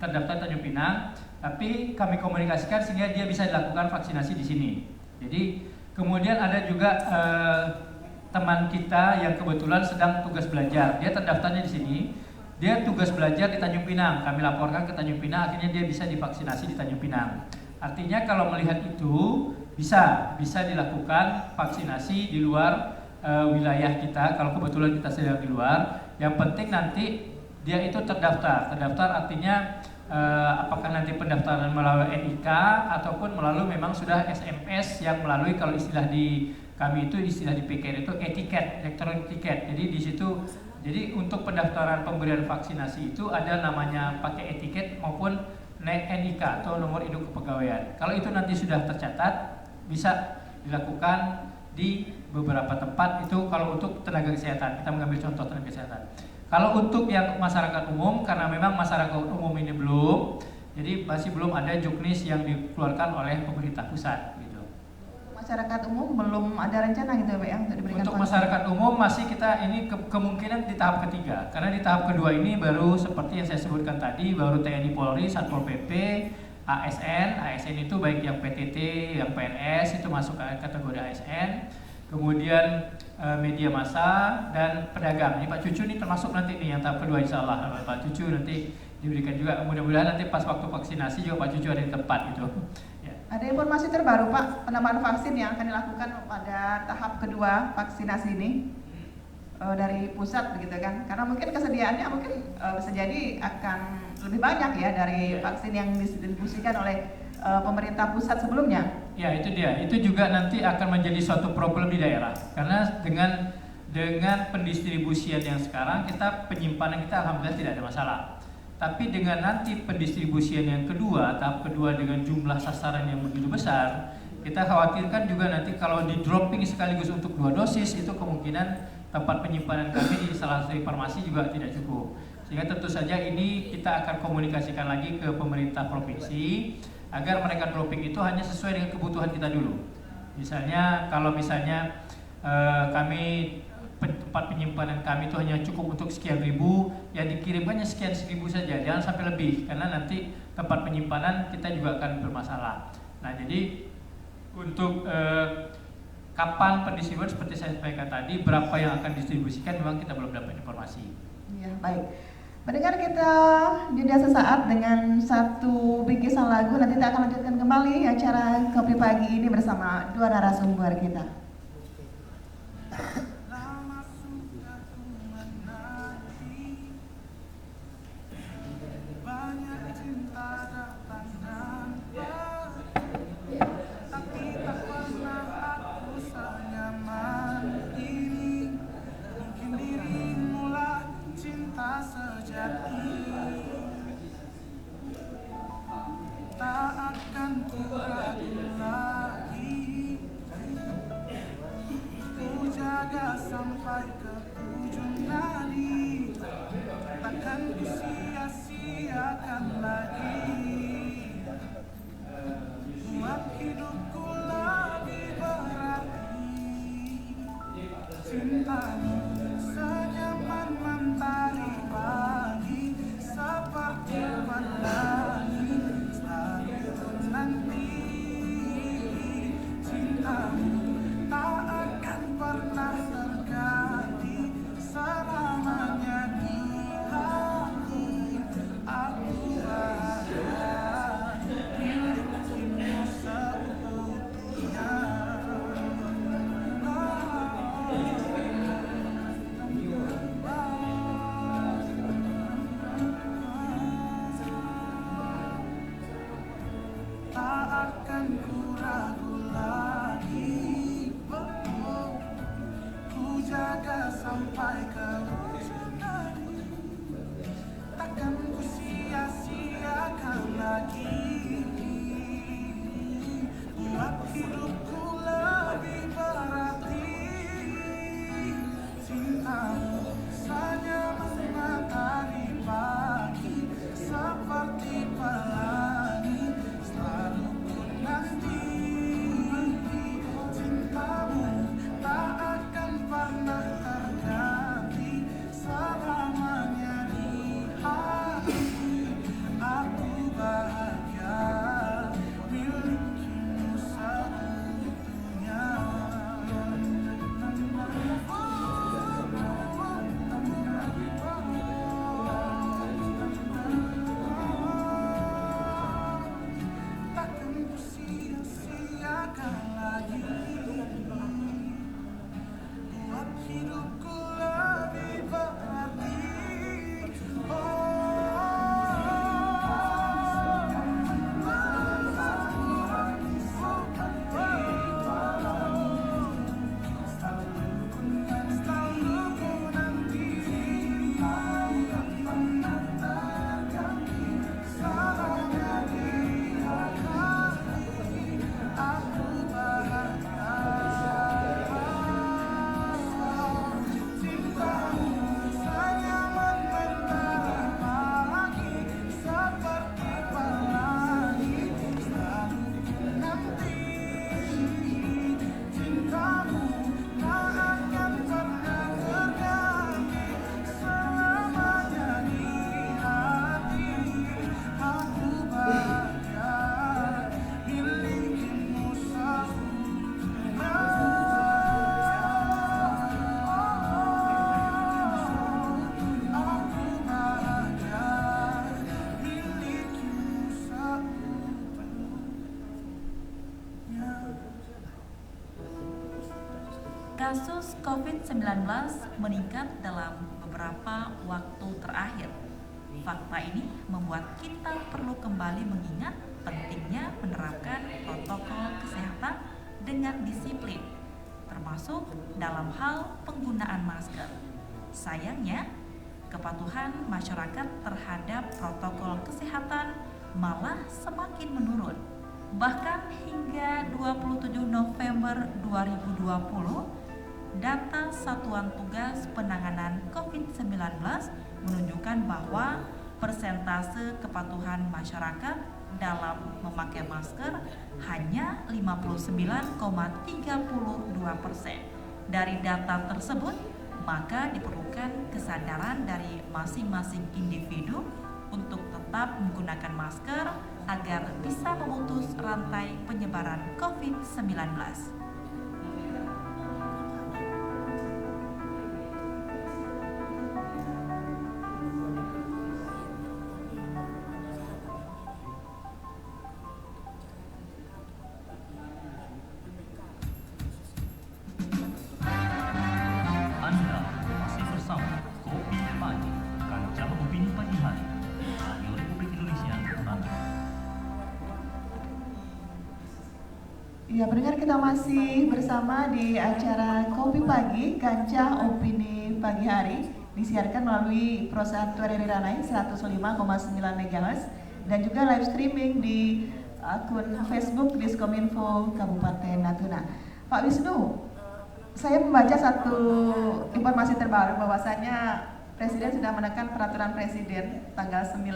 Terdaftar Tanjung Pinang, tapi kami komunikasikan sehingga dia bisa dilakukan vaksinasi di sini. Jadi kemudian ada juga teman kita yang kebetulan sedang tugas belajar, dia terdaftarnya di sini, dia tugas belajar di Tanjung Pinang, kami laporkan ke Tanjung Pinang, akhirnya dia bisa divaksinasi di Tanjung Pinang. Artinya kalau melihat itu bisa dilakukan vaksinasi di luar wilayah kita, kalau kebetulan kita sedang di luar. Yang penting nanti dia itu terdaftar artinya apakah nanti pendaftaran melalui NIK ataupun melalui memang sudah SMS yang melalui, kalau istilah di kami itu istilah di PKR itu etiket, elektronik tiket. Jadi di situ, jadi untuk pendaftaran pemberian vaksinasi itu ada namanya pakai etiket maupun NIK atau nomor induk kepegawaian. Kalau itu nanti sudah tercatat, bisa dilakukan di beberapa tempat itu kalau untuk tenaga kesehatan. Kita mengambil contoh tenaga kesehatan. Kalau untuk yang masyarakat umum, karena memang masyarakat umum ini belum, jadi masih belum ada juknis yang dikeluarkan oleh pemerintah pusat. Masyarakat umum belum ada rencana gitu ya Pak ya untuk diberikan untuk vaksin. masyarakat umum masih kita ini kemungkinan di tahap ketiga, karena di tahap kedua ini baru seperti yang saya sebutkan tadi, baru TNI Polri, Satpol PP, ASN itu baik yang PTT, yang PNS itu masuk ke kategori ASN, kemudian media massa dan pedagang. Ini Pak Cucu ini termasuk nanti nih yang tahap kedua insya Allah. Pak Cucu nanti diberikan juga, mudah-mudahan nanti pas waktu vaksinasi juga Pak Cucu ada di tempat gitu. Ada informasi terbaru Pak, penambahan vaksin yang akan dilakukan pada tahap kedua vaksinasi ini dari pusat begitu kan? Karena mungkin kesediaannya mungkin bisa jadi akan lebih banyak ya dari vaksin yang didistribusikan oleh pemerintah pusat sebelumnya. Ya itu dia, itu juga nanti akan menjadi suatu problem di daerah. Karena dengan pendistribusian yang sekarang kita penyimpanan kita alhamdulillah tidak ada masalah. Tapi dengan nanti pendistribusian yang kedua, tahap kedua dengan jumlah sasaran yang begitu besar, kita khawatirkan juga nanti kalau di dropping sekaligus untuk 2 dosis itu kemungkinan tempat penyimpanan kami di salah satu farmasi juga tidak cukup. Sehingga tentu saja ini kita akan komunikasikan lagi ke pemerintah provinsi agar mereka dropping itu hanya sesuai dengan kebutuhan kita dulu. Misalnya kalau misalnya kami tempat penyimpanan kami itu hanya cukup untuk sekian ribu, yang dikirimkannya sekian ribu saja, jangan sampai lebih, karena nanti tempat penyimpanan kita juga akan bermasalah. Nah jadi untuk kapan pendistribusian seperti saya sampaikan tadi, berapa yang akan didistribusikan memang kita belum dapat informasi. Ya baik. Pendengar kita jeda sesaat dengan satu bingkisan lagu, nanti kita akan lanjutkan kembali acara Kopi Pagi ini bersama 2 narasumber kita. Tak akan ku ragu lagi, ku jaga sampai ke ujung nadi, takkan ku sia-siakan lagi, buat hidupku lebih berarti. Cintamu senyaman mentari pagi, seperti pelangi selalu nanti. Cintamu tak akan pernah terganti, selamanya di hati. Aku bahagia milikimu seutuhnya. Tak akan ku ragu lagi, ku jaga sampai ke ujung nadi, takkan ku sia-siakan lagi, buat hidupku lebih berarti. Cintamu senyaman matahari pagi, seperti pelangi selalu ku nanti. Cintamu tak akan pernah terganti, Kasus COVID-19 meningkat dalam beberapa waktu terakhir. Fakta ini membuat kita perlu kembali mengingat pentingnya menerapkan protokol kesehatan dengan disiplin, termasuk dalam hal penggunaan masker. Sayangnya, kepatuhan masyarakat terhadap protokol kesehatan malah semakin menurun. Bahkan hingga 27 November 2020, data Satuan Tugas Penanganan COVID-19 menunjukkan bahwa persentase kepatuhan masyarakat dalam memakai masker hanya 59,32%. Dari data tersebut, maka diperlukan kesadaran dari masing-masing individu untuk tetap menggunakan masker agar bisa memutus rantai penyebaran COVID-19. Anda masih bersama Kopi Pagi, Kancah Opini Pagi Hari, Radio Republik Indonesia, Manado. Ya, pendengar, kita masih bersama di acara Kopi Pagi, Kancah Opini Pagi Hari, disiarkan melalui perusahaan RRI Ranai 105,9 MHz dan juga live streaming di akun Facebook Diskominfo Kabupaten Natuna. Pak Wisnu, saya membaca satu informasi terbaru bahwasanya Presiden sudah menekan peraturan Presiden tanggal 9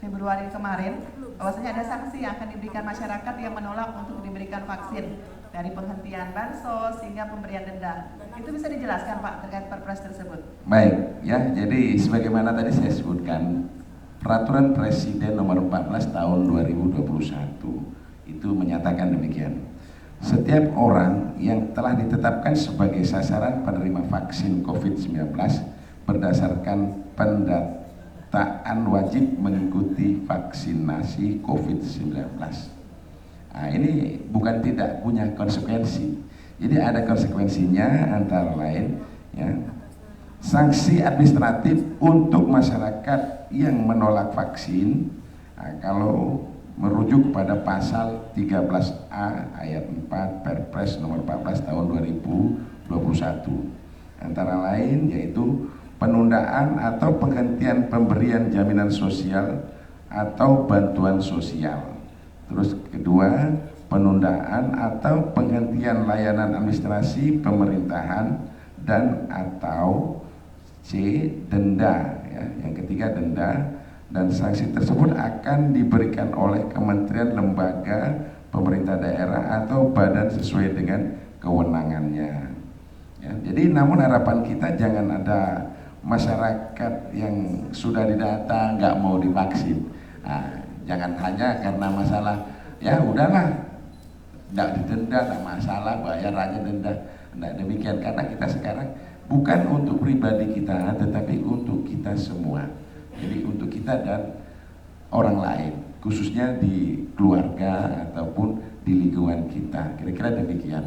Februari kemarin bahwasanya ada sanksi yang akan diberikan masyarakat yang menolak untuk diberikan vaksin, dari penghentian bansos hingga pemberian denda. Itu bisa dijelaskan Pak terkait perpres tersebut? Baik, ya, jadi sebagaimana tadi saya sebutkan, peraturan Presiden nomor 14 tahun 2021 itu menyatakan demikian. Setiap orang yang telah ditetapkan sebagai sasaran penerima vaksin COVID-19 berdasarkan pendataan wajib mengikuti vaksinasi COVID-19. Nah, ini bukan tidak punya konsekuensi. Jadi ada konsekuensinya, antara lain ya, sanksi administratif untuk masyarakat yang menolak vaksin. Nah, kalau merujuk pada pasal 13A ayat 4 Perpres nomor 14 tahun 2021, antara lain yaitu penundaan atau penghentian pemberian jaminan sosial atau bantuan sosial. Terus kedua, penundaan atau penghentian layanan administrasi pemerintahan dan atau C, denda ya. Yang ketiga, denda, dan sanksi tersebut akan diberikan oleh kementerian, lembaga, pemerintah daerah atau badan sesuai dengan kewenangannya ya. Jadi namun harapan kita jangan ada masyarakat yang sudah didata nggak mau divaksin. Nah, jangan hanya karena masalah ya udahlah nggak didenda, nggak masalah, bayar aja denda. Nah, demikian, karena kita sekarang bukan untuk pribadi kita tetapi untuk kita semua. Jadi untuk kita dan orang lain, khususnya di keluarga ataupun di lingkungan kita. Kira-kira demikian.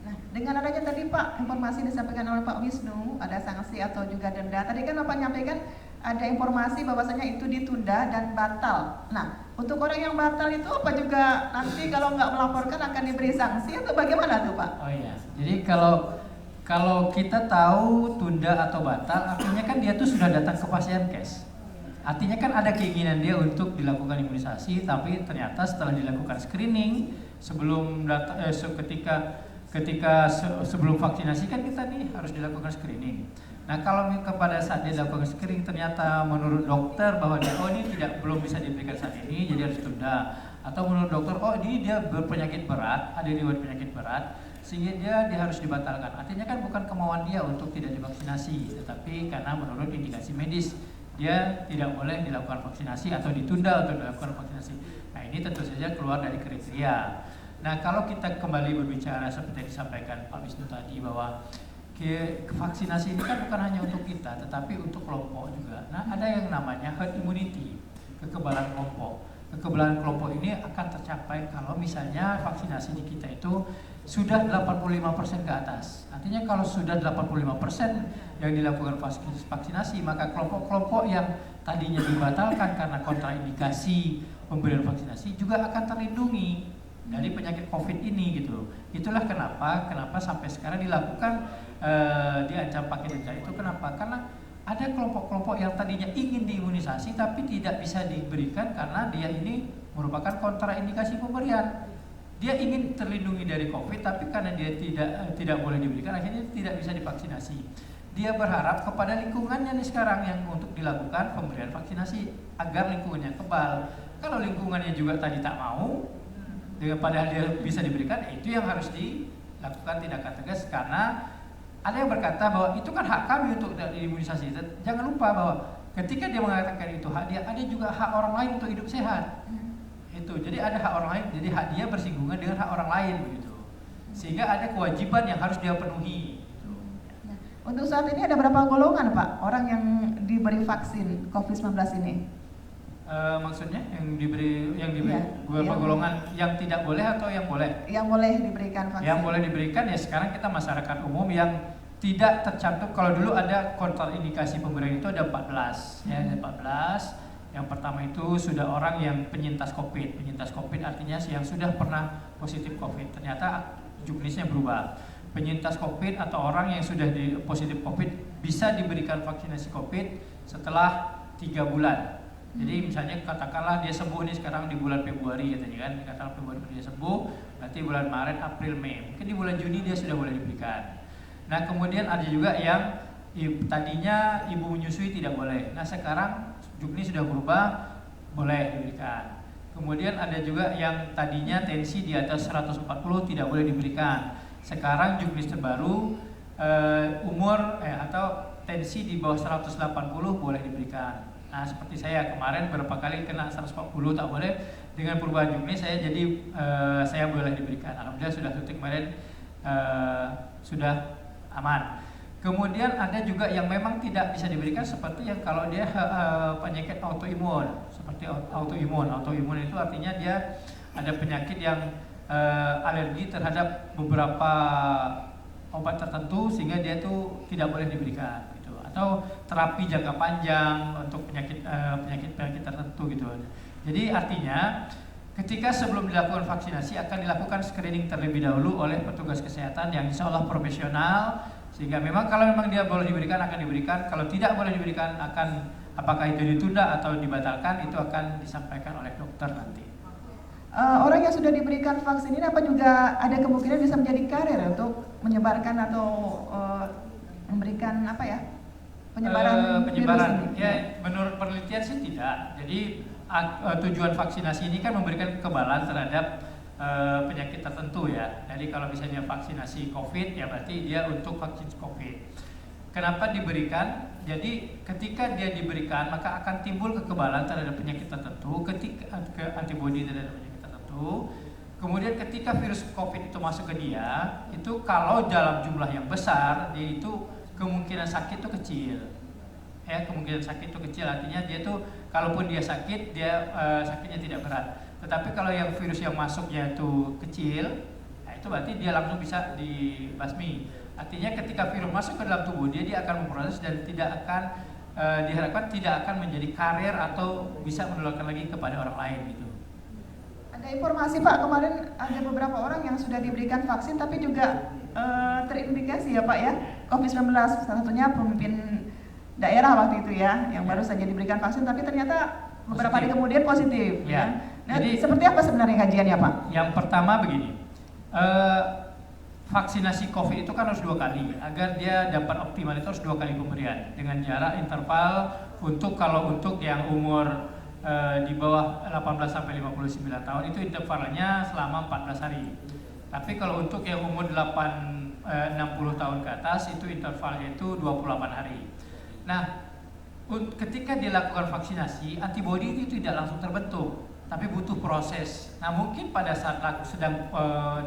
Nah, dengan adanya tadi Pak, informasi disampaikan oleh Pak Wisnu, ada sanksi atau juga denda. Tadi kan Bapak nyampaikan ada informasi bahwasanya itu ditunda dan batal. Nah, untuk orang yang batal itu apa juga nanti kalau nggak melaporkan akan diberi sanksi atau bagaimana tuh Pak? Oh iya, jadi kalau kita tahu tunda atau batal, artinya kan dia tuh sudah datang ke Pasienkes. Artinya kan ada keinginan dia untuk dilakukan imunisasi, tapi ternyata setelah dilakukan screening sebelum sebelum vaksinasi kan kita nih harus dilakukan screening. Nah, kalau pada saat dia dilakukan screening ternyata menurut dokter bahwa dia ini belum bisa diberikan saat ini, jadi harus tunda. Atau menurut dokter ini dia berpenyakit berat, ada riwayat penyakit berat, sehingga dia harus dibatalkan. Artinya kan bukan kemauan dia untuk tidak divaksinasi, tetapi karena menurut indikasi medis dia tidak boleh dilakukan vaksinasi atau ditunda untuk dilakukan vaksinasi. Nah, ini tentu saja keluar dari kriteria. Nah, kalau kita kembali berbicara seperti yang disampaikan Pak Wisnu tadi bahwa vaksinasi ini kan bukan hanya untuk kita, tetapi untuk kelompok juga. Nah, ada yang namanya herd immunity, kekebalan kelompok. Kekebalan kelompok ini akan tercapai kalau misalnya vaksinasi di kita itu sudah 85% ke atas. Artinya kalau sudah 85% yang dilakukan vaksinasi, maka kelompok-kelompok yang tadinya dibatalkan karena kontraindikasi pemberian vaksinasi juga akan terlindungi dari penyakit COVID ini gitu. Itulah kenapa sampai sekarang dilakukan diancam pakai denda itu. Kenapa? Karena ada kelompok-kelompok yang tadinya ingin diimunisasi tapi tidak bisa diberikan karena dia ini merupakan kontraindikasi pemberian. Dia ingin terlindungi dari COVID tapi karena dia tidak boleh diberikan, akhirnya tidak bisa divaksinasi. Dia berharap kepada lingkungannya nih sekarang yang untuk dilakukan pemberian vaksinasi agar lingkungannya kebal. Kalau lingkungannya juga tadi tak mau, padahal dia bisa diberikan, itu yang harus dilakukan tindakan tegas. Karena ada yang berkata bahwa itu kan hak kami untuk diimunisasi. Jangan lupa bahwa ketika dia mengatakan itu hak dia, ada juga hak orang lain untuk hidup sehat. Itu, jadi ada hak orang lain, jadi hak dia bersinggungan dengan hak orang lain begitu. Sehingga ada kewajiban yang harus dia penuhi. Nah, untuk saat ini ada berapa golongan Pak orang yang diberi vaksin COVID-19 ini? Maksudnya yang diberi Iya, golongan yang tidak boleh atau yang boleh? Yang boleh diberikan vaksin. Yang boleh diberikan ya sekarang kita masyarakat umum yang tidak tercantum. Kalau dulu ada kontraindikasi pemberian itu ada 14, ya ada 14. Yang pertama itu sudah orang yang penyintas COVID. Penyintas COVID artinya yang sudah pernah positif COVID. Ternyata juknisnya berubah. Penyintas COVID atau orang yang sudah positif COVID bisa diberikan vaksinasi COVID setelah 3 bulan. Jadi misalnya katakanlah dia sembuh nih sekarang di bulan Februari katanya kan, katakanlah Februari dia sembuh, nanti bulan Maret, April, Mei, mungkin di bulan Juni dia sudah boleh diberikan. Nah kemudian ada juga yang tadinya ibu menyusui tidak boleh, nah sekarang juknis sudah berubah, boleh diberikan. Kemudian ada juga yang tadinya tensi di atas 140 tidak boleh diberikan, sekarang juknis terbaru umur atau tensi di bawah 180 boleh diberikan. Nah seperti saya kemarin beberapa kali kena 140 tak boleh, dengan perubahan juknis saya jadi saya boleh diberikan. Alhamdulillah sudah suntik kemarin sudah aman. Kemudian ada juga yang memang tidak bisa diberikan seperti yang kalau dia penyakit autoimun, seperti autoimun itu artinya dia ada penyakit yang alergi terhadap beberapa obat tertentu sehingga dia itu tidak boleh diberikan. Atau terapi jangka panjang untuk penyakit tertentu gitu. Jadi artinya ketika sebelum dilakukan vaksinasi akan dilakukan screening terlebih dahulu oleh petugas kesehatan yang insya Allah profesional, sehingga memang kalau memang dia boleh diberikan akan diberikan, kalau tidak boleh diberikan akan apakah itu ditunda atau dibatalkan itu akan disampaikan oleh dokter nanti. Orang yang sudah diberikan vaksin ini apa juga ada kemungkinan bisa menjadi karir untuk menyebarkan atau memberikan apa ya? Penyebaran ya menurut penelitian sih tidak. Jadi tujuan vaksinasi ini kan memberikan kekebalan terhadap penyakit tertentu ya. Jadi kalau misalnya vaksinasi COVID ya berarti dia untuk vaksin COVID. Kenapa diberikan? Jadi ketika dia diberikan maka akan timbul kekebalan terhadap penyakit tertentu, ketika antibodi terhadap penyakit tertentu. Kemudian ketika virus COVID itu masuk ke dia, itu kalau dalam jumlah yang besar dia itu kemungkinan sakit itu kecil, ya kemungkinan sakit itu kecil artinya dia tuh kalaupun dia sakit dia sakitnya tidak berat. Tetapi kalau yang virus yang masuknya itu kecil, nah itu berarti dia langsung bisa dibasmi. Artinya ketika virus masuk ke dalam tubuh dia akan memproses dan tidak akan diharapkan tidak akan menjadi karier atau bisa menularkan lagi kepada orang lain gitu. Ada informasi Pak kemarin ada beberapa orang yang sudah diberikan vaksin tapi juga terindikasi ya Pak ya COVID-19, salah satunya pemimpin daerah waktu itu ya yang baru saja diberikan vaksin tapi ternyata beberapa hari kemudian positif ya. Nah, jadi seperti apa sebenarnya kajiannya Pak? Yang pertama begini, vaksinasi COVID itu kan harus 2 kali agar dia dapat optimal itu harus 2 kali pemberian dengan jarak interval kalau untuk yang umur di bawah 18 sampai 59 tahun itu intervalnya selama 14 hari. Tapi kalau untuk yang umur 60 tahun ke atas itu intervalnya itu 28 hari. Nah, ketika dilakukan vaksinasi, antibodi itu tidak langsung terbentuk, tapi butuh proses. Nah, mungkin pada saat sedang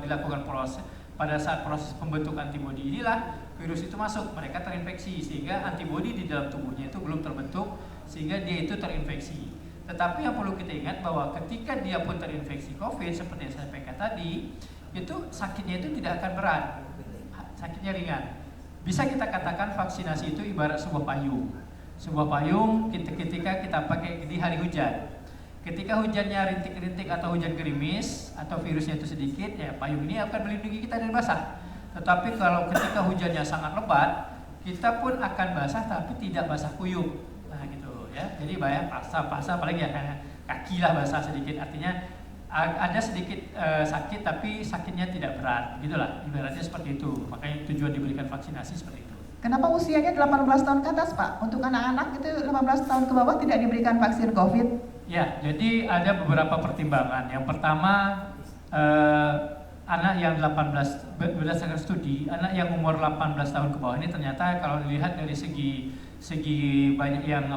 dilakukan proses, pada saat proses pembentukan antibodi inilah virus itu masuk, mereka terinfeksi sehingga antibodi di dalam tubuhnya itu belum terbentuk sehingga dia itu terinfeksi. Tetapi yang perlu kita ingat bahwa ketika dia pun terinfeksi COVID seperti yang saya sampaikan tadi, itu sakitnya itu tidak akan berat, sakitnya ringan. Bisa kita katakan vaksinasi itu ibarat sebuah payung. Sebuah payung ketika kita pakai di hari hujan. Ketika hujannya rintik-rintik atau hujan gerimis atau virusnya itu sedikit, ya payung ini akan melindungi kita dari basah. Tetapi kalau ketika hujannya sangat lebat, kita pun akan basah tapi tidak basah kuyup. Nah gitu ya. Jadi bahaya basah apalagi ya kaki lah basah sedikit, artinya ada sedikit sakit tapi sakitnya tidak berat, gitulah ibaratnya seperti itu. Makanya tujuan diberikan vaksinasi seperti itu. Kenapa usianya 18 tahun ke atas, Pak? Untuk anak-anak itu 18 tahun ke bawah tidak diberikan vaksin COVID? Ya, jadi ada beberapa pertimbangan. Yang pertama, anak yang 18, berdasarkan studi, anak yang umur 18 tahun ke bawah ini ternyata kalau dilihat dari segi banyak yang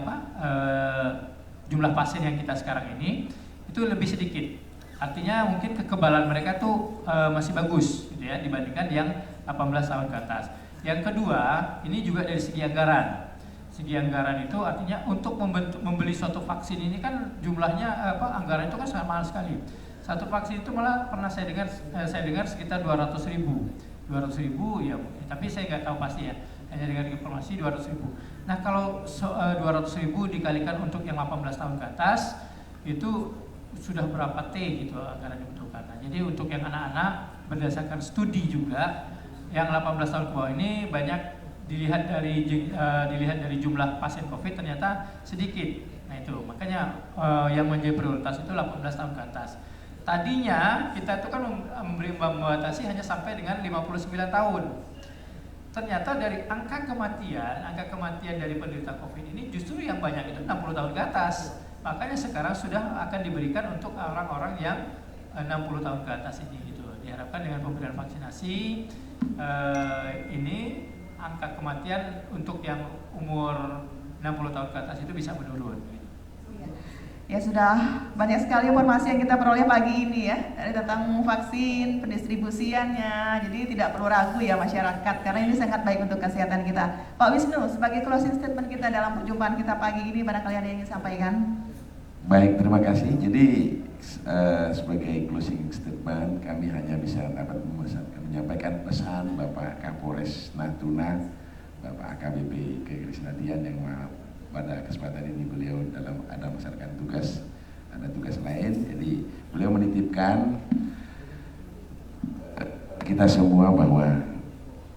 jumlah pasien yang kita sekarang ini itu lebih sedikit. Artinya mungkin kekebalan mereka tuh masih bagus gitu ya dibandingkan yang 18 tahun ke atas. Yang kedua, ini juga dari segi anggaran. Segi anggaran itu artinya untuk membeli suatu vaksin ini kan jumlahnya anggaran itu kan sangat mahal sekali. Satu vaksin itu malah pernah saya dengar sekitar 200.000. 200.000 ya, tapi saya nggak tahu pasti ya. Hanya dengar informasi 200.000. Nah, kalau 200.000 dikalikan untuk yang 18 tahun ke atas itu sudah berapa T gitu anggaran dibutuhkan. Nah, jadi untuk yang anak-anak berdasarkan studi juga yang 18 tahun ke bawah ini banyak dilihat dari jumlah pasien COVID ternyata sedikit. Nah itu makanya yang menjadi prioritas itu 18 tahun ke atas. Tadinya kita itu kan membatasi hanya sampai dengan 59 tahun. Ternyata dari angka kematian dari penderita COVID ini justru yang banyak itu 60 tahun ke atas. Makanya sekarang sudah akan diberikan untuk orang-orang yang 60 tahun ke atas ini gitu. Diharapkan dengan pemberian vaksinasi ini angka kematian untuk yang umur 60 tahun ke atas itu bisa menurun. Ya sudah banyak sekali informasi yang kita peroleh pagi ini ya tentang vaksin, pendistribusiannya. Jadi tidak perlu ragu ya masyarakat karena ini sangat baik untuk kesehatan kita. Pak Wisnu, sebagai closing statement kita dalam perjumpaan kita pagi ini, barangkali ada yang ingin sampaikan? Baik, terima kasih. Jadi sebagai closing statement kami hanya bisa dapat menyampaikan pesan Bapak Kapolres Natuna, Bapak AKBP Krisnadian yang pada kesempatan ini beliau ada melaksanakan ada tugas lain. Jadi beliau menitipkan kita semua bahwa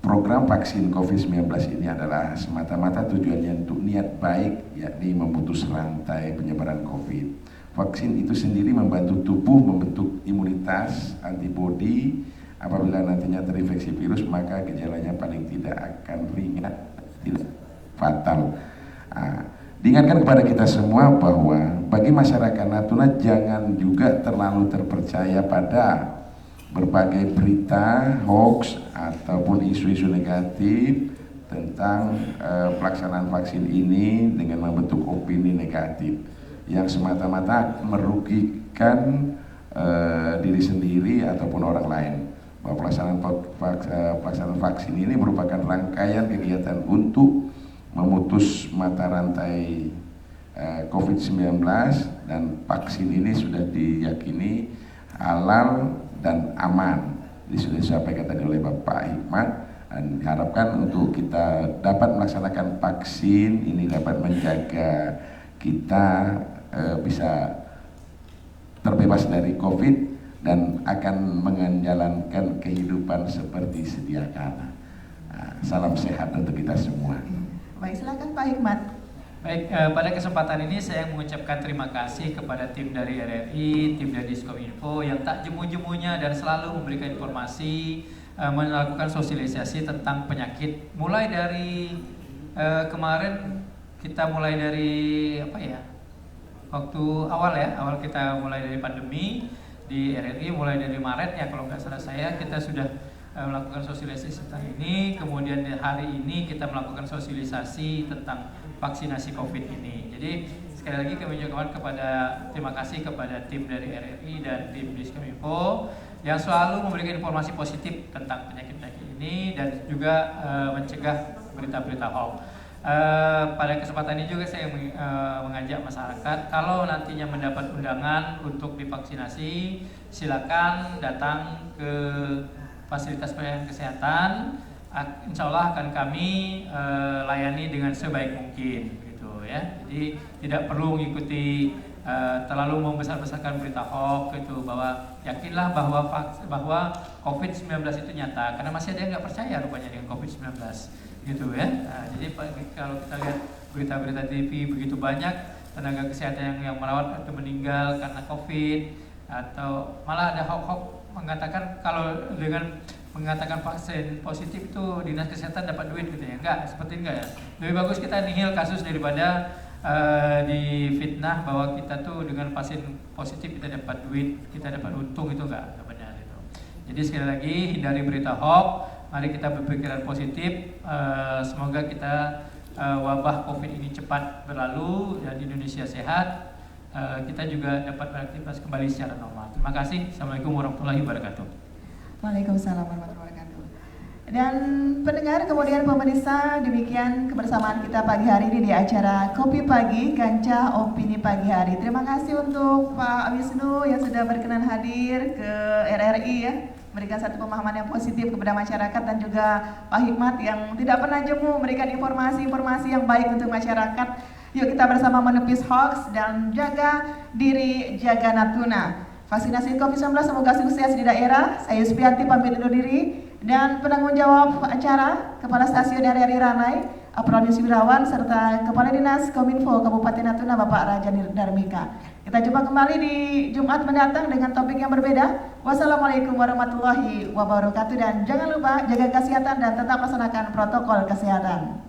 program vaksin COVID-19 ini adalah semata-mata tujuannya untuk niat baik, yakni memutus rantai penyebaran COVID. Vaksin itu sendiri membantu tubuh membentuk imunitas antibodi. Apabila nantinya terinfeksi virus, maka gejalanya paling tidak akan ringan, tidak fatal. Diingatkan kepada kita semua bahwa bagi masyarakat Natuna jangan juga terlalu terpercaya pada berbagai berita, hoax, ataupun isu-isu negatif tentang pelaksanaan vaksin ini dengan membentuk opini negatif yang semata-mata merugikan diri sendiri ataupun orang lain. Bahwa pelaksanaan vaksin ini merupakan rangkaian kegiatan untuk memutus mata rantai COVID-19 dan vaksin ini sudah diyakini halal dan aman. Ini sudah disampaikan tadi oleh Bapak Hikmat dan diharapkan untuk kita dapat melaksanakan vaksin ini dapat menjaga kita bisa terbebas dari COVID dan akan menjalankan kehidupan seperti sedia kala. Salam sehat untuk kita semua. Baik, silakan Pak Hikmat. Baik, pada kesempatan ini saya mengucapkan terima kasih kepada tim dari RRI, tim dari Diskominfo yang tak jemu-jemunya dan selalu memberikan informasi, melakukan sosialisasi tentang penyakit. Mulai dari kemarin kita mulai dari waktu awal kita mulai dari pandemi di RRI mulai dari Maret ya kalau nggak salah saya kita sudah melakukan sosialisasi tentang ini, kemudian hari ini kita melakukan sosialisasi tentang vaksinasi COVID ini. Jadi sekali lagi kami ucapkan terima kasih kepada tim dari RRI dan tim Diskominfo yang selalu memberikan informasi positif tentang penyakit-penyakit ini dan juga mencegah berita-berita hoax. Pada kesempatan ini juga saya mengajak masyarakat kalau nantinya mendapat undangan untuk divaksinasi silakan datang ke fasilitas pelayanan kesehatan. Insya Allah akan kami layani dengan sebaik mungkin gitu ya. Jadi tidak perlu mengikuti terlalu membesar-besarkan berita hoax gitu, bahwa yakinlah bahwa COVID-19 itu nyata, karena masih ada yang nggak percaya rupanya dengan COVID-19 gitu ya. Nah, jadi kalau kita lihat berita-berita TV begitu banyak tenaga kesehatan yang merawat atau meninggal karena COVID, atau malah ada hoax mengatakan kalau dengan mengatakan pasien positif itu dinas kesehatan dapat duit gitu ya. Enggak, seperti enggak ya. Lebih bagus kita nihil kasus daripada difitnah bahwa kita tuh dengan pasien positif kita dapat duit, kita dapat untung, itu enggak benar itu. Jadi sekali lagi hindari berita hoax, mari kita berpikiran positif. Semoga kita wabah COVID ini cepat berlalu dan Indonesia sehat. Kita juga dapat beraktivitas kembali secara normal. Terima kasih. Assalamualaikum warahmatullahi wabarakatuh. Waalaikumsalam warahmatullahi wabarakatuh. Dan pendengar kemudian pemirsa, demikian kebersamaan kita pagi hari ini di acara Kopi Pagi Kancah Opini Pagi Hari. Terima kasih untuk Pak Wisnu yang sudah berkenan hadir ke RRI ya, memberikan satu pemahaman yang positif kepada masyarakat, dan juga Pak Hikmat yang tidak pernah jemu memberikan informasi-informasi yang baik untuk masyarakat. Yuk kita bersama menepis hoax dan jaga diri, jaga Natuna. Vaksinasi COVID-19 semoga sukses di daerah. Saya Yuspianti pamit undur diri, dan penanggung jawab acara Kepala Stasiun RRI Ranai, Apronius Wirawan, serta Kepala Dinas Kominfo Kabupaten Natuna Bapak Raja Darmika. Kita jumpa kembali di Jumat mendatang dengan topik yang berbeda. Wassalamualaikum warahmatullahi wabarakatuh, dan jangan lupa jaga kesehatan dan tetap laksanakan protokol kesehatan.